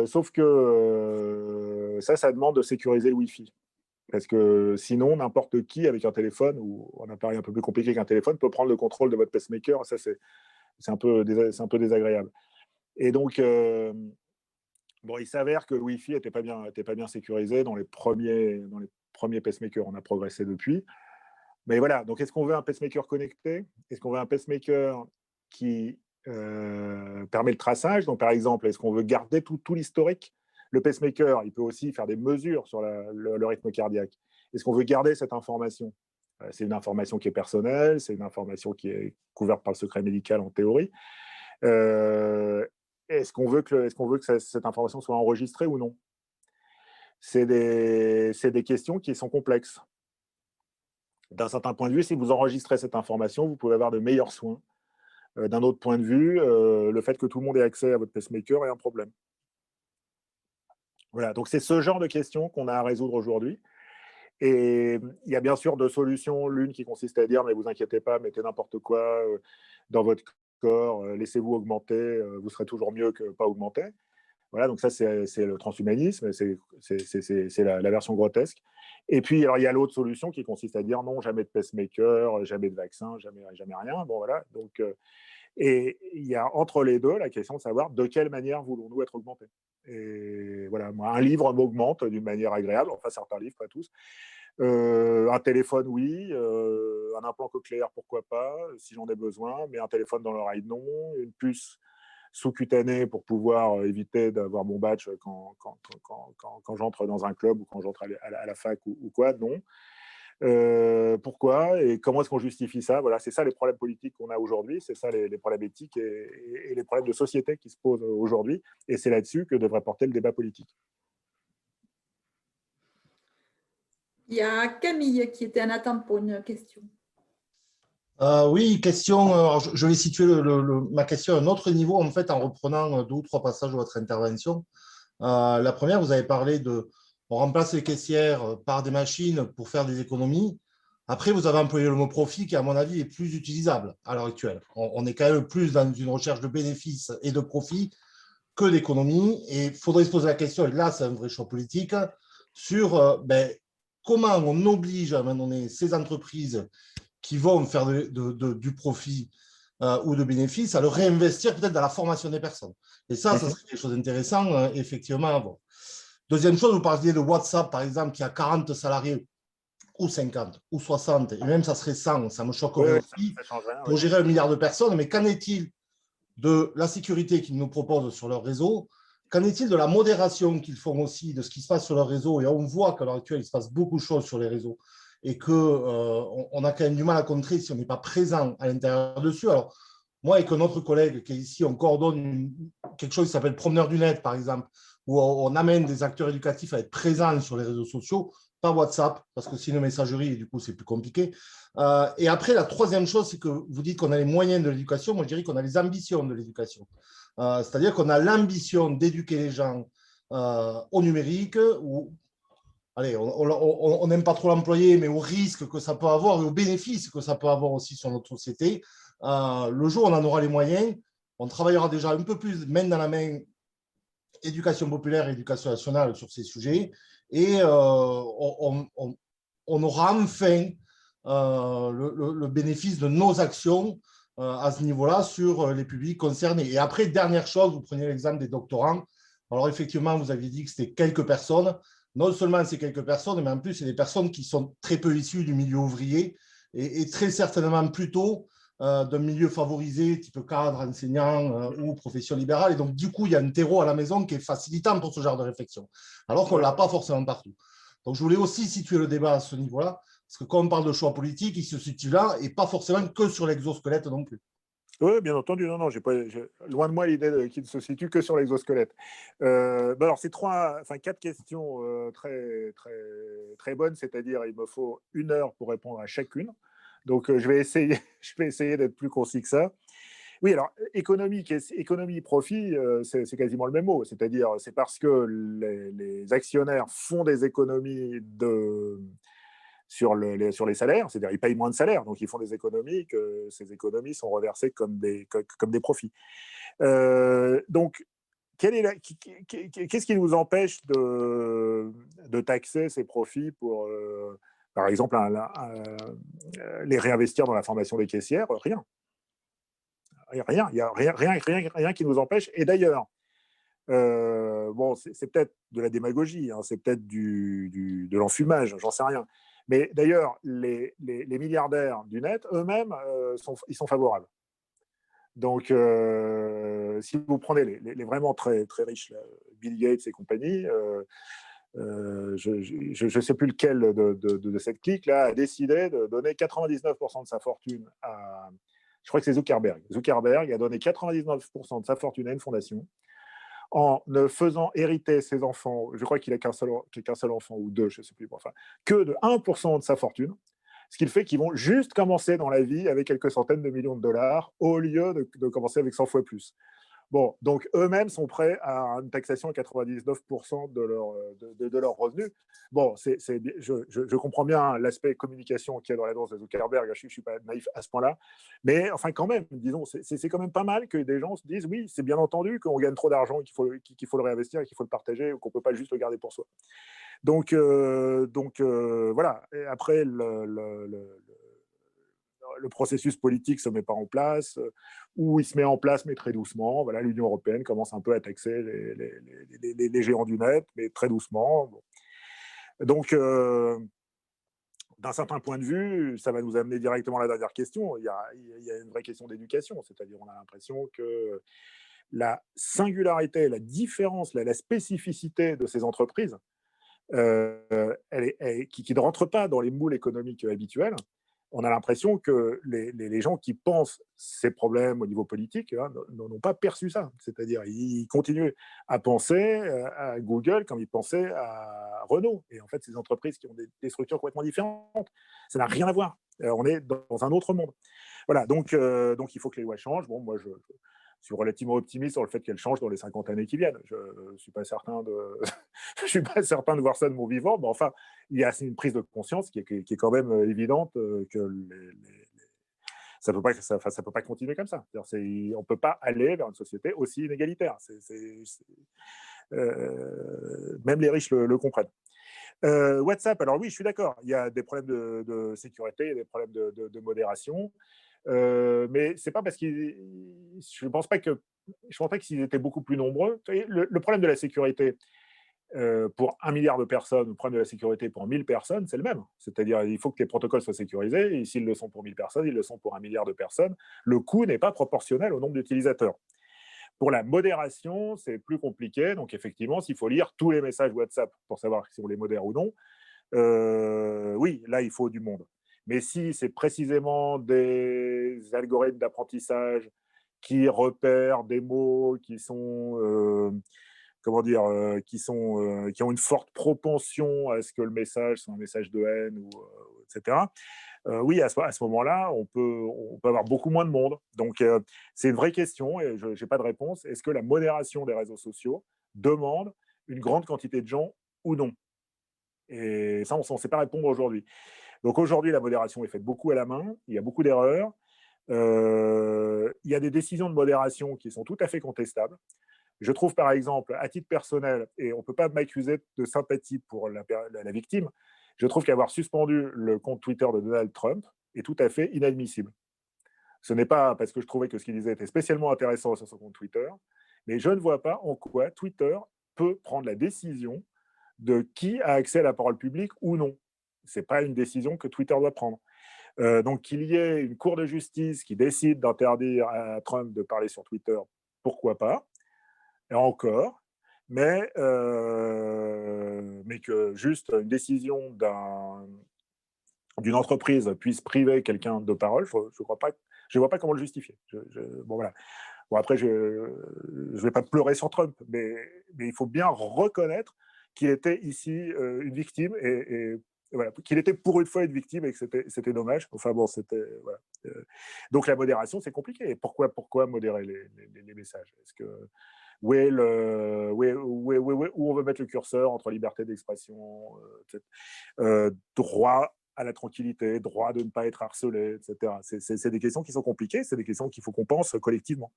Sauf que ça demande de sécuriser le Wi-Fi. Parce que sinon, n'importe qui, avec un téléphone ou un appareil un peu plus compliqué qu'un téléphone, peut prendre le contrôle de votre pacemaker. Ça, c'est un peu désagréable. Et donc, il s'avère que le Wi-Fi n'était pas bien sécurisé dans les premiers pacemakers. On a progressé depuis. Mais voilà, donc est-ce qu'on veut un pacemaker connecté? Est-ce qu'on veut un pacemaker qui permet le traçage? Donc, par exemple, est-ce qu'on veut garder tout l'historique? Le pacemaker, il peut aussi faire des mesures sur le rythme cardiaque. Est-ce qu'on veut garder cette information? C'est une information qui est personnelle, c'est une information qui est couverte par le secret médical en théorie. Est-ce qu'on veut que cette information soit enregistrée ou non? C'est des questions qui sont complexes. D'un certain point de vue, si vous enregistrez cette information, vous pouvez avoir de meilleurs soins. D'un autre point de vue, le fait que tout le monde ait accès à votre pacemaker est un problème. Voilà, donc c'est ce genre de questions qu'on a à résoudre aujourd'hui. Et il y a bien sûr deux solutions. L'une qui consiste à dire, mais vous inquiétez pas, mettez n'importe quoi dans votre corps, laissez-vous augmenter, vous serez toujours mieux que pas augmenter. Voilà, donc ça, c'est le transhumanisme, c'est la version grotesque. Et puis, alors, il y a l'autre solution qui consiste à dire non, jamais de pacemaker, jamais de vaccin, jamais rien. Bon, voilà. Donc, et il y a entre les deux la question de savoir de quelle manière voulons-nous être augmentés. Et voilà, moi, un livre m'augmente d'une manière agréable, enfin, certains livres, pas tous. Un téléphone, oui. Un implant cochléaire, pourquoi pas, si j'en ai besoin, mais un téléphone dans l'oreille, non. Une puce sous-cutanée pour pouvoir éviter d'avoir mon badge quand j'entre dans un club ou quand j'entre à la fac ou quoi, non. Pourquoi et comment est-ce qu'on justifie ça? Voilà, c'est ça les problèmes politiques qu'on a aujourd'hui, c'est ça les problèmes éthiques et les problèmes de société qui se posent aujourd'hui, et c'est là-dessus que devrait porter le débat politique. Il y a Camille qui était en attente pour une question. Oui, question. Alors je vais situer ma question à un autre niveau, en fait, en reprenant 2 ou 3 passages de votre intervention. La première, vous avez parlé on remplace les caissières par des machines pour faire des économies. Après, vous avez employé le mot profit qui, à mon avis, est plus utilisable à l'heure actuelle. On est quand même plus dans une recherche de bénéfices et de profit que d'économie. Et il faudrait se poser la question, et là, c'est un vrai choix politique, sur comment on oblige à un moment donné ces entreprises qui vont faire du profit ou de bénéfices à le réinvestir peut-être dans la formation des personnes. Et ça serait quelque chose d'intéressant, effectivement, à voir. Deuxième chose, vous parliez de WhatsApp, par exemple, qui a 40 salariés, ou 50, ou 60, et même ça serait 100, ça me choquerait aussi, pour gérer 1 milliard de personnes. Mais qu'en est-il de la sécurité qu'ils nous proposent sur leur réseau? Qu'en est-il de la modération qu'ils font aussi de ce qui se passe sur leur réseau? Et on voit qu'à l'heure actuelle, il se passe beaucoup de choses sur les réseaux et qu'on a quand même du mal à contrer si on n'est pas présent à l'intérieur dessus. Alors, moi, avec un autre collègue qui est ici, on coordonne quelque chose qui s'appelle Promeneur du Net, par exemple, où on amène des acteurs éducatifs à être présents sur les réseaux sociaux, pas WhatsApp, parce que c'est une messagerie et du coup, c'est plus compliqué. Et après, la troisième chose, c'est que vous dites qu'on a les moyens de l'éducation. Moi, je dirais qu'on a les ambitions de l'éducation. C'est-à-dire qu'on a l'ambition d'éduquer les gens au numérique, ou, allez, on n'aime pas trop l'employer, mais au risque que ça peut avoir et aux bénéfices que ça peut avoir aussi sur notre société. Le jour où on en aura les moyens, on travaillera déjà un peu plus main dans la main, éducation populaire et éducation nationale sur ces sujets, et on aura enfin le bénéfice de nos actions à ce niveau-là sur les publics concernés. Et après, dernière chose, vous prenez l'exemple des doctorants. Alors effectivement, vous aviez dit que c'était quelques personnes. Non seulement c'est quelques personnes, mais en plus, c'est des personnes qui sont très peu issues du milieu ouvrier et très certainement plutôt d'un milieu favorisé, type cadre, enseignant ou profession libérale. Et donc, du coup, il y a un terreau à la maison qui est facilitant pour ce genre de réflexion, alors qu'on ne l'a pas forcément partout. Donc, je voulais aussi situer le débat à ce niveau-là, parce que quand on parle de choix politique, il se situe là et pas forcément que sur l'exosquelette non plus. Oui, bien entendu. Non, non, loin de moi l'idée qu'il ne se situe que sur l'exosquelette. Alors, c'est 4 questions très, très, très bonnes, c'est-à-dire il me faut 1 heure pour répondre à chacune. Donc, je vais essayer d'être plus concis que ça. Oui, alors, économie, profit, c'est quasiment le même mot. C'est-à-dire, c'est parce que les actionnaires font des économies sur les salaires, c'est-à-dire ils payent moins de salaires, donc ils font des économies, que ces économies sont reversées comme des profits. Donc, qu'est-ce qui nous empêche de taxer ces profits pour, par exemple, les réinvestir dans la formation des caissières? Rien. Rien, il n'y a rien qui nous empêche. Et d'ailleurs, bon, c'est peut-être de la démagogie, hein, c'est peut-être de l'enfumage, j'en sais rien. Mais d'ailleurs, les milliardaires du net, eux-mêmes, ils sont favorables. Donc, si vous prenez les vraiment très, très riches, là, Bill Gates et compagnie, je ne sais plus lequel de cette clique-là a décidé de donner 99% de sa fortune à... Je crois que c'est Zuckerberg. Zuckerberg a donné 99% de sa fortune à une fondation en ne faisant hériter ses enfants, je crois qu'il n'a qu'un seul enfant ou 2, je ne sais plus, enfin, que de 1% de sa fortune, ce qui fait qu'ils vont juste commencer dans la vie avec quelques centaines de millions de dollars au lieu de commencer avec 100 fois plus. Bon, donc eux-mêmes sont prêts à une taxation à 99% de leurs revenus. Bon, je comprends bien l'aspect communication qu'il y a dans l'annonce de Zuckerberg, je ne suis pas naïf à ce point-là, mais enfin quand même, disons, c'est quand même pas mal que des gens se disent, oui, c'est bien entendu qu'on gagne trop d'argent et qu'il faut le réinvestir et qu'il faut le partager ou qu'on ne peut pas juste le garder pour soi. Donc voilà, et après, le processus politique ne se met pas en place, ou il se met en place, mais très doucement. Voilà, l'Union européenne commence un peu à taxer les géants du net, mais très doucement. Bon. Donc, d'un certain point de vue, ça va nous amener directement à la dernière question. Il y a une vraie question d'éducation, c'est-à-dire on a l'impression que la singularité, la différence, la spécificité de ces entreprises, qui ne rentrent pas dans les moules économiques habituels, on a l'impression que les gens qui pensent ces problèmes au niveau politique, hein, n'ont pas perçu ça. C'est-à-dire, ils continuent à penser à Google comme ils pensaient à Renault. Et en fait, ces entreprises qui ont des structures complètement différentes, ça n'a rien à voir. On est dans un autre monde. Voilà, donc il faut que les lois changent. Bon, moi, suis relativement optimiste sur le fait qu'elle change dans les 50 années qui viennent. Je ne suis pas certain je suis pas certain de voir ça de mon vivant, mais enfin, il y a une prise de conscience qui est quand même évidente que ça peut pas continuer comme ça. On ne peut pas aller vers une société aussi inégalitaire. Même les riches le comprennent. WhatsApp, alors oui, je suis d'accord. Il y a des problèmes de sécurité, il y a des problèmes de modération. Mais c'est pas parce je pense pas que s'ils étaient beaucoup plus nombreux. Le problème de la sécurité pour 1 milliard de personnes, le problème de la sécurité pour 1000 personnes, c'est le même. C'est-à-dire, il faut que les protocoles soient sécurisés, et s'ils le sont pour 1000 personnes, ils le sont pour 1 milliard de personnes. Le coût n'est pas proportionnel au nombre d'utilisateurs. Pour la modération, c'est plus compliqué. Donc, effectivement, s'il faut lire tous les messages WhatsApp pour savoir si on les modère ou non, oui, là, il faut du monde. Mais si c'est précisément des algorithmes d'apprentissage qui repèrent des mots qui sont, qui ont une forte propension à ce que le message soit un message de haine, etc. Oui, à ce moment-là, on peut avoir beaucoup moins de monde. Donc, c'est une vraie question et je n'ai pas de réponse. Est-ce que la modération des réseaux sociaux demande une grande quantité de gens ou non? Et ça, on ne sait pas répondre aujourd'hui. Donc, aujourd'hui, la modération est faite beaucoup à la main. Il y a beaucoup d'erreurs. Il y a des décisions de modération qui sont tout à fait contestables. Je trouve, par exemple, à titre personnel, et on ne peut pas m'accuser de sympathie pour la victime, je trouve qu'avoir suspendu le compte Twitter de Donald Trump est tout à fait inadmissible. Ce n'est pas parce que je trouvais que ce qu'il disait était spécialement intéressant sur son compte Twitter, mais je ne vois pas en quoi Twitter peut prendre la décision de qui a accès à la parole publique ou non. Ce n'est pas une décision que Twitter doit prendre. Donc qu'il y ait une cour de justice qui décide d'interdire à Trump de parler sur Twitter, pourquoi pas, et encore, mais que juste une décision d'une entreprise puisse priver quelqu'un de parole, je ne vois pas comment le justifier. Bon, voilà. Bon, après, je ne vais pas pleurer sur Trump, mais il faut bien reconnaître qu'il était ici une victime et voilà, qu'il était pour une fois une victime et que c'était dommage. Enfin bon, voilà. Donc la modération, c'est compliqué. Et pourquoi modérer les messages? Est-ce que où on veut mettre le curseur entre liberté d'expression, droit à la tranquillité, droit de ne pas être harcelé, etc. C'est des questions qui sont compliquées, c'est des questions qu'il faut qu'on pense collectivement.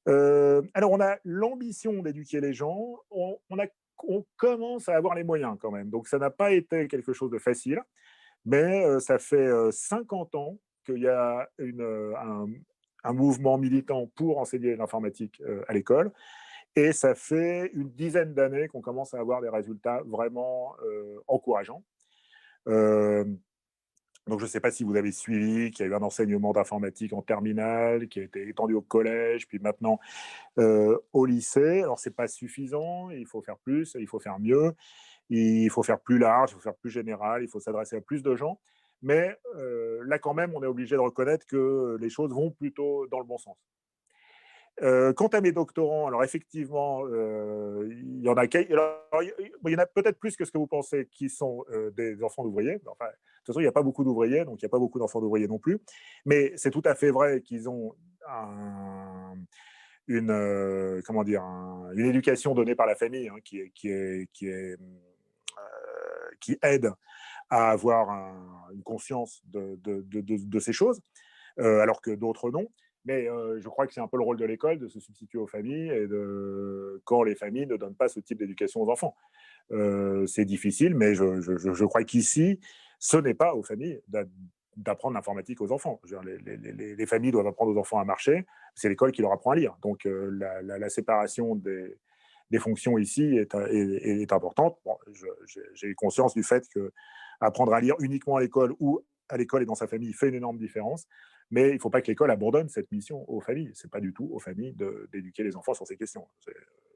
Alors, on a l'ambition d'éduquer les gens, on commence à avoir les moyens quand même. Donc, ça n'a pas été quelque chose de facile, mais ça fait 50 ans qu'il y a un mouvement militant pour enseigner l'informatique à l'école. Et ça fait une dizaine d'années qu'on commence à avoir des résultats vraiment encourageants. Donc, je ne sais pas si vous avez suivi qu'il y a eu un enseignement d'informatique en terminale, qui a été étendu au collège, puis maintenant au lycée. Alors, ce n'est pas suffisant, il faut faire plus, il faut faire mieux, il faut faire plus large, il faut faire plus général, il faut s'adresser à plus de gens. Mais là, quand même, on est obligé de reconnaître que les choses vont plutôt dans le bon sens. Quant à mes doctorants, alors effectivement, il y en a peut-être plus que ce que vous pensez qui sont des enfants d'ouvriers. Enfin, de toute façon, il n'y a pas beaucoup d'ouvriers, donc il n'y a pas beaucoup d'enfants d'ouvriers non plus. Mais c'est tout à fait vrai qu'ils ont une éducation donnée par la famille qui aide à avoir une conscience de ces choses, alors que d'autres non. Mais je crois que c'est un peu le rôle de l'école de se substituer aux familles quand les familles ne donnent pas ce type d'éducation aux enfants. C'est difficile, mais je crois qu'ici, ce n'est pas aux familles d'apprendre l'informatique aux enfants. Les familles doivent apprendre aux enfants à marcher, c'est l'école qui leur apprend à lire. Donc la séparation des fonctions ici est importante. Bon, j'ai conscience du fait qu'apprendre à lire uniquement à l'école ou à l'école et dans sa famille fait une énorme différence. Mais il ne faut pas que l'école abandonne cette mission aux familles. Ce n'est pas du tout aux familles d'éduquer les enfants sur ces questions.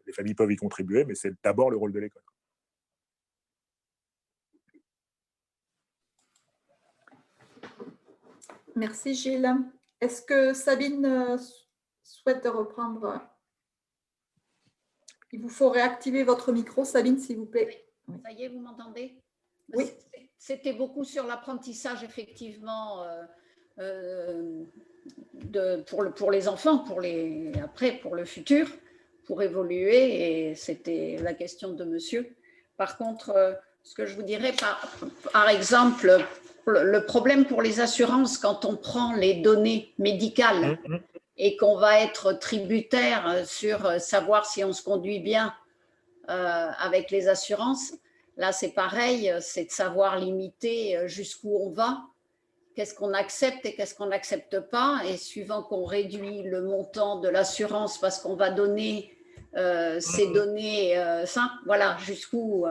Les familles peuvent y contribuer, mais c'est d'abord le rôle de l'école. Merci Gilles. Est-ce que Sabine souhaite reprendre? Il vous faut réactiver votre micro, Sabine, s'il vous plaît. Oui. Ça y est, vous m'entendez? Oui. C'était beaucoup sur l'apprentissage, effectivement, pour les enfants, après, pour le futur, pour évoluer. Et c'était la question de monsieur. Par contre, ce que je vous dirais, par exemple, le problème pour les assurances, quand on prend les données médicales et qu'on va être tributaire sur savoir si on se conduit bien avec les assurances, là c'est pareil, c'est de savoir limiter jusqu'où on va, qu'est-ce qu'on accepte et qu'est-ce qu'on n'accepte pas, et suivant qu'on réduit le montant de l'assurance parce qu'on va donner ces données, voilà, jusqu'où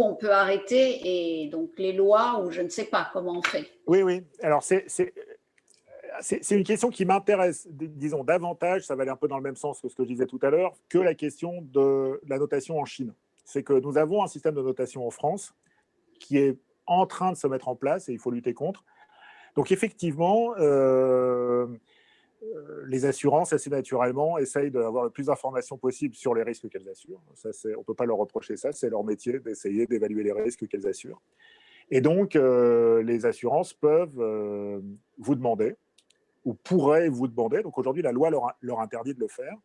on peut arrêter, et donc les lois, ou je ne sais pas comment on fait. Oui. Alors, c'est une question qui m'intéresse, disons, davantage, ça va aller un peu dans le même sens que ce que je disais tout à l'heure, que la question de la notation en Chine. C'est que nous avons un système de notation en France qui est en train de se mettre en place et il faut lutter contre. Donc, effectivement, les assurances, assez naturellement, essayent d'avoir le plus d'informations possible sur les risques qu'elles assurent. Ça, on ne peut pas leur reprocher ça, c'est leur métier d'essayer d'évaluer les risques qu'elles assurent. Et donc, les assurances peuvent vous demander, ou pourraient vous demander, donc aujourd'hui la loi leur interdit de le faire,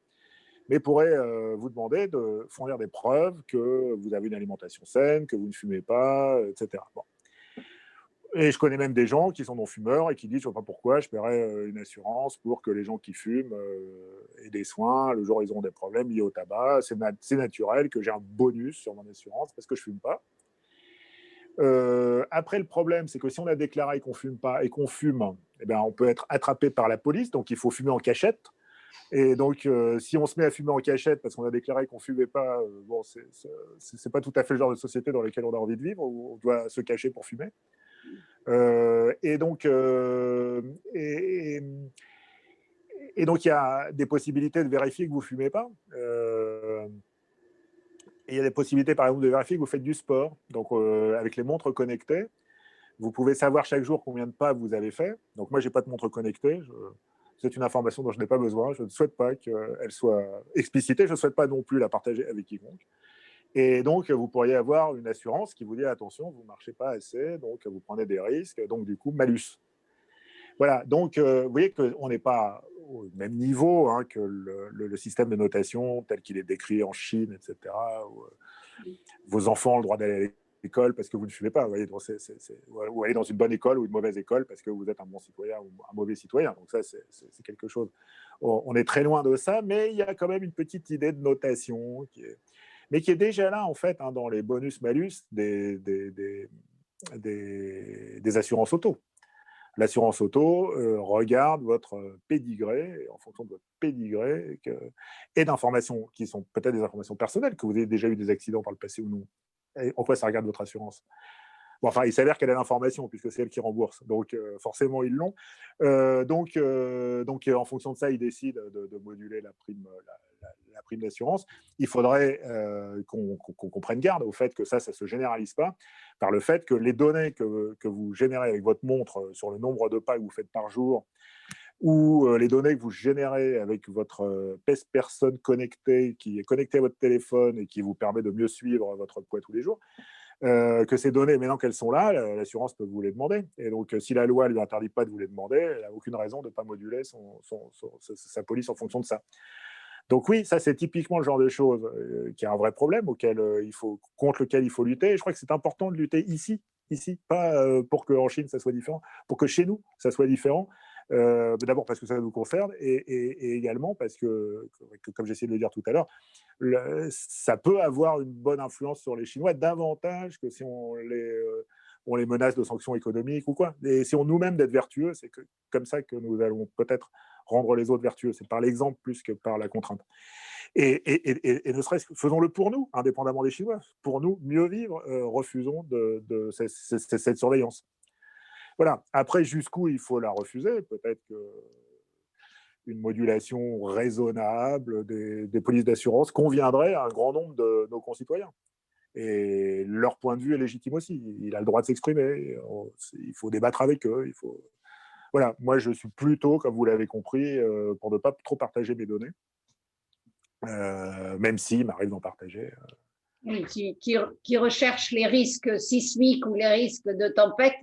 mais pourrait vous demander de fournir des preuves que vous avez une alimentation saine, que vous ne fumez pas, etc. Bon. Et je connais même des gens qui sont non-fumeurs et qui disent, je ne sais pas pourquoi, je paierais une assurance pour que les gens qui fument aient des soins le jour où ils auront des problèmes liés au tabac. C'est naturel que j'ai un bonus sur mon assurance parce que je ne fume pas. Après, le problème, c'est que si on a déclaré qu'on ne fume pas et qu'on fume, eh bien, on peut être attrapé par la police, donc il faut fumer en cachette. Et donc, si on se met à fumer en cachette parce qu'on a déclaré qu'on ne fumait pas, bon, c'est pas tout à fait le genre de société dans lequel on a envie de vivre, où on doit se cacher pour fumer. Et donc, il y a des possibilités de vérifier que vous ne fumez pas. Et il y a des possibilités, par exemple, de vérifier que vous faites du sport. Donc, avec les montres connectées, vous pouvez savoir chaque jour combien de pas vous avez fait. Donc, moi, je n'ai pas de montre connectée. C'est une information dont je n'ai pas besoin. Je ne souhaite pas qu'elle soit explicitée. Je ne souhaite pas non plus la partager avec quiconque. Et donc, vous pourriez avoir une assurance qui vous dit, attention, vous ne marchez pas assez, donc vous prenez des risques, donc du coup, malus. Voilà, donc vous voyez qu'on n'est pas au même niveau que le système de notation tel qu'il est décrit en Chine, etc. Où, vos enfants ont le droit d'aller à l'école parce que vous ne fumez pas. Vous voyez, donc ou aller dans une bonne école ou une mauvaise école parce que vous êtes un bon citoyen ou un mauvais citoyen. Donc ça, c'est quelque chose. On est très loin de ça, mais il y a quand même une petite idée de notation mais qui est déjà là, en fait, dans les bonus-malus des assurances auto. L'assurance auto regarde votre pédigré, et en fonction de votre pédigré, et d'informations qui sont peut-être des informations personnelles, que vous avez déjà eu des accidents par le passé ou non. Et en quoi ça regarde votre assurance? Bon, enfin, il s'avère qu'elle a l'information, puisque c'est elle qui rembourse. Donc, forcément, ils l'ont. Donc, en fonction de ça, ils décident de moduler la prime d'assurance. Il faudrait qu'on prenne garde au fait que ça ne se généralise pas, par le fait que les données que vous générez avec votre montre sur le nombre de pas que vous faites par jour, ou les données que vous générez avec votre personne connectée, qui est connectée à votre téléphone et qui vous permet de mieux suivre votre poids tous les jours, que ces données, maintenant qu'elles sont là, l'assurance peut vous les demander. Et donc, si la loi ne lui interdit pas de vous les demander, elle n'a aucune raison de ne pas moduler sa police en fonction de ça. Donc oui, ça c'est typiquement le genre de choses qui est un vrai problème contre lequel il faut lutter. Et je crois que c'est important de lutter ici, pas pour qu'en Chine ça soit différent, pour que chez nous ça soit différent. D'abord parce que ça nous concerne et également parce que comme j'essayais de le dire tout à l'heure, ça peut avoir une bonne influence sur les Chinois davantage que si on les menace de sanctions économiques ou quoi. Et si on nous-mêmes d'être vertueux, c'est comme ça que nous allons peut-être rendre les autres vertueux. C'est par l'exemple plus que par la contrainte. Et ne serait-ce que faisons-le pour nous, indépendamment des Chinois. Pour nous, mieux vivre, refusons de cette surveillance. Voilà. Après, jusqu'où il faut la refuser? Peut-être qu'une modulation raisonnable des polices d'assurance conviendrait à un grand nombre de nos concitoyens. Et leur point de vue est légitime aussi. Il a le droit de s'exprimer. Il faut débattre avec eux. Voilà. Moi, je suis plutôt, comme vous l'avez compris, pour ne pas trop partager mes données, même s'il m'arrive d'en partager. Oui, qui recherche les risques sismiques ou les risques de tempête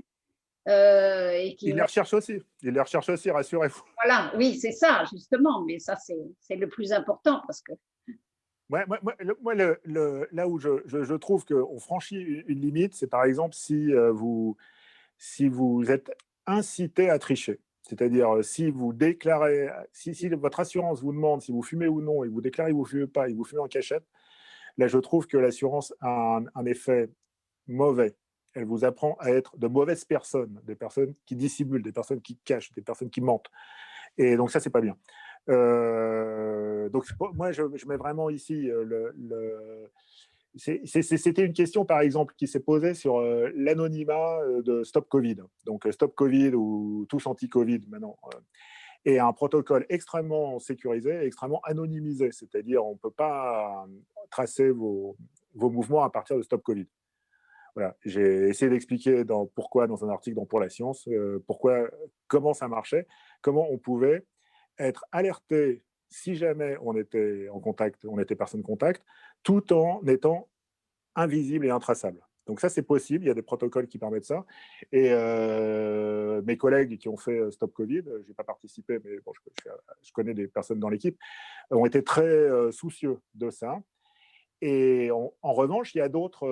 Et qui Ils les recherchent aussi. Ils les recherchent aussi, rassurez-vous. Voilà, oui, c'est ça, justement. Mais ça, c'est le plus important parce que… Ouais, là où je trouve qu'on franchit une limite, c'est par exemple si vous êtes incité à tricher. C'est-à-dire, si vous déclarez, si votre assurance vous demande si vous fumez ou non, et vous déclarez que vous ne fumez pas, et vous fumez en cachette, là, je trouve que l'assurance a un effet mauvais. Elle vous apprend à être de mauvaises personnes, des personnes qui dissimulent, des personnes qui cachent, des personnes qui mentent. Et donc ça, c'est pas bien. Donc moi, je mets vraiment ici c'était une question, par exemple, qui s'est posée sur l'anonymat de Stop Covid. Donc Stop Covid ou Tous Anti-Covid maintenant. Et un protocole extrêmement sécurisé, extrêmement anonymisé. C'est-à-dire, on ne peut pas tracer vos mouvements à partir de Stop Covid. Voilà. J'ai essayé d'expliquer pourquoi dans un article dans Pour la Science, comment ça marchait, comment on pouvait être alerté si jamais on était en contact, on était personne contact, tout en étant invisible et intraçable. Donc ça, c'est possible, il y a des protocoles qui permettent ça. Et mes collègues qui ont fait Stop Covid, je n'ai pas participé, mais bon, je connais des personnes dans l'équipe, ont été très soucieux de ça. Et en revanche, il y a d'autres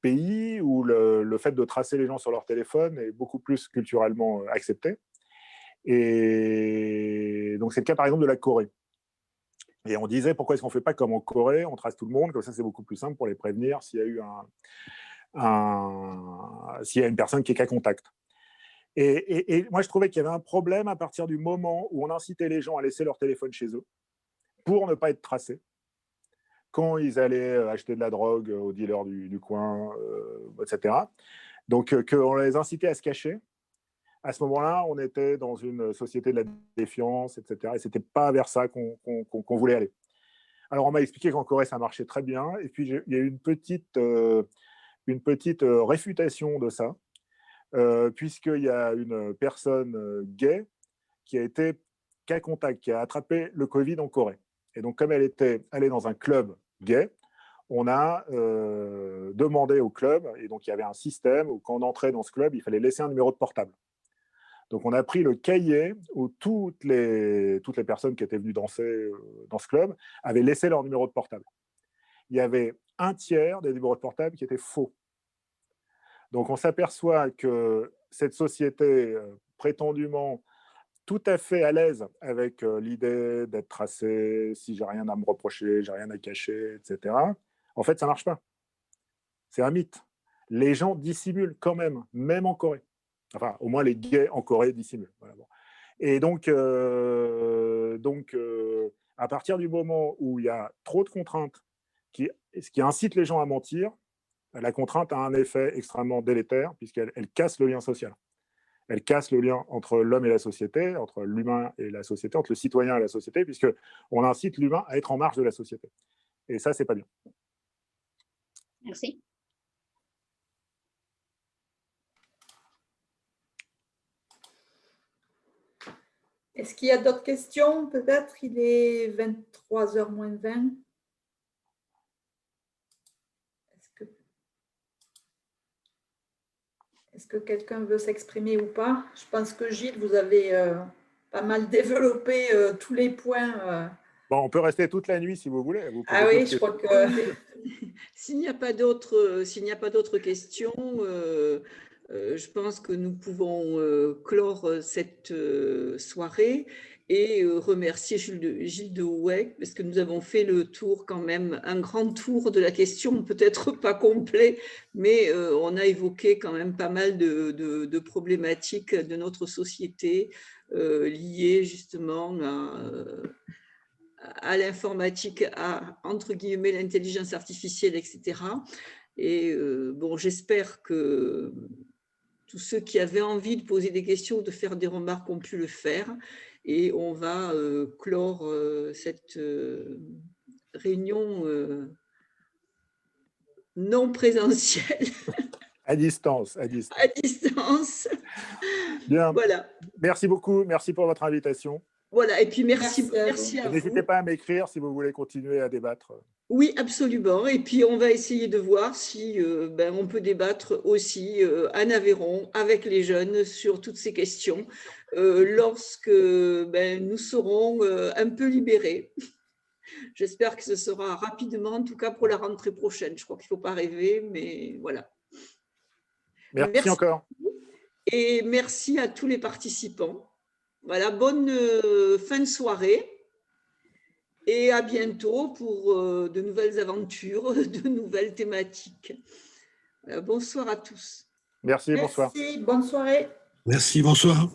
pays où le fait de tracer les gens sur leur téléphone est beaucoup plus culturellement accepté. Et donc, c'est le cas, par exemple, de la Corée. Et on disait, pourquoi est-ce qu'on ne fait pas comme en Corée, on trace tout le monde, comme ça, c'est beaucoup plus simple pour les prévenir s'il y a eu s'il y a une personne qui est cas contact. Et moi, je trouvais qu'il y avait un problème à partir du moment où on incitait les gens à laisser leur téléphone chez eux pour ne pas être tracés. Quand ils allaient acheter de la drogue aux dealers du coin, etc. Donc, qu'on les incitait à se cacher. À ce moment-là, on était dans une société de la défiance, etc. Et ce n'était pas vers ça qu'on voulait aller. Alors, on m'a expliqué qu'en Corée, ça marchait très bien. Et puis, il y a eu une petite réfutation de ça, puisqu'il y a une personne gay qui a été cas contact, qui a attrapé le Covid en Corée. Et donc, comme elle était allée dans un club gay, on a demandé au club, et donc il y avait un système où quand on entrait dans ce club, il fallait laisser un numéro de portable. Donc on a pris le cahier où toutes les personnes qui étaient venues danser dans ce club avaient laissé leur numéro de portable. Il y avait un tiers des numéros de portable qui étaient faux. Donc on s'aperçoit que cette société prétendument tout à fait à l'aise avec l'idée d'être tracé, si j'ai rien à me reprocher, j'ai rien à cacher, etc. En fait, ça ne marche pas. C'est un mythe. Les gens dissimulent quand même en Corée. Enfin, au moins les gays en Corée dissimulent. Voilà, bon. Et donc, à partir du moment où il y a trop de contraintes qui incitent les gens à mentir, la contrainte a un effet extrêmement délétère puisqu'elle casse le lien social. Elle casse le lien entre l'homme et la société, entre l'humain et la société, entre le citoyen et la société, puisqu'on incite l'humain à être en marge de la société. Et ça, c'est pas bien. Merci. Est-ce qu'il y a d'autres questions? Peut-être il est 23h moins 20. Est-ce que quelqu'un veut s'exprimer ou pas? Je pense que Gilles, vous avez pas mal développé tous les points. Bon, on peut rester toute la nuit si vous voulez. Vous ah oui, je crois que… S'il n'y a pas d'autres questions, je pense que nous pouvons clore cette soirée et remercier Gilles de Houet, parce que nous avons fait le tour quand même, un grand tour de la question, peut-être pas complet, mais on a évoqué quand même pas mal de problématiques de notre société liées justement à l'informatique, à, entre guillemets, l'intelligence artificielle, etc. Et bon, j'espère que tous ceux qui avaient envie de poser des questions ou de faire des remarques ont pu le faire. Et on va clore cette réunion non présentielle. À distance. À distance. Bien. Voilà. Merci beaucoup. Merci pour votre invitation. Voilà, et puis merci à vous. N'hésitez pas à m'écrire si vous voulez continuer à débattre. Oui, absolument. Et puis, on va essayer de voir si on peut débattre aussi en Aveyron avec les jeunes sur toutes ces questions lorsque nous serons un peu libérés. J'espère que ce sera rapidement, en tout cas pour la rentrée prochaine. Je crois qu'il ne faut pas rêver, mais voilà. Merci encore. Et merci à tous les participants. Voilà, bonne fin de soirée. Et à bientôt pour de nouvelles aventures, de nouvelles thématiques. Bonsoir à tous. Merci, bonsoir. Merci, bonne soirée. Merci, bonsoir.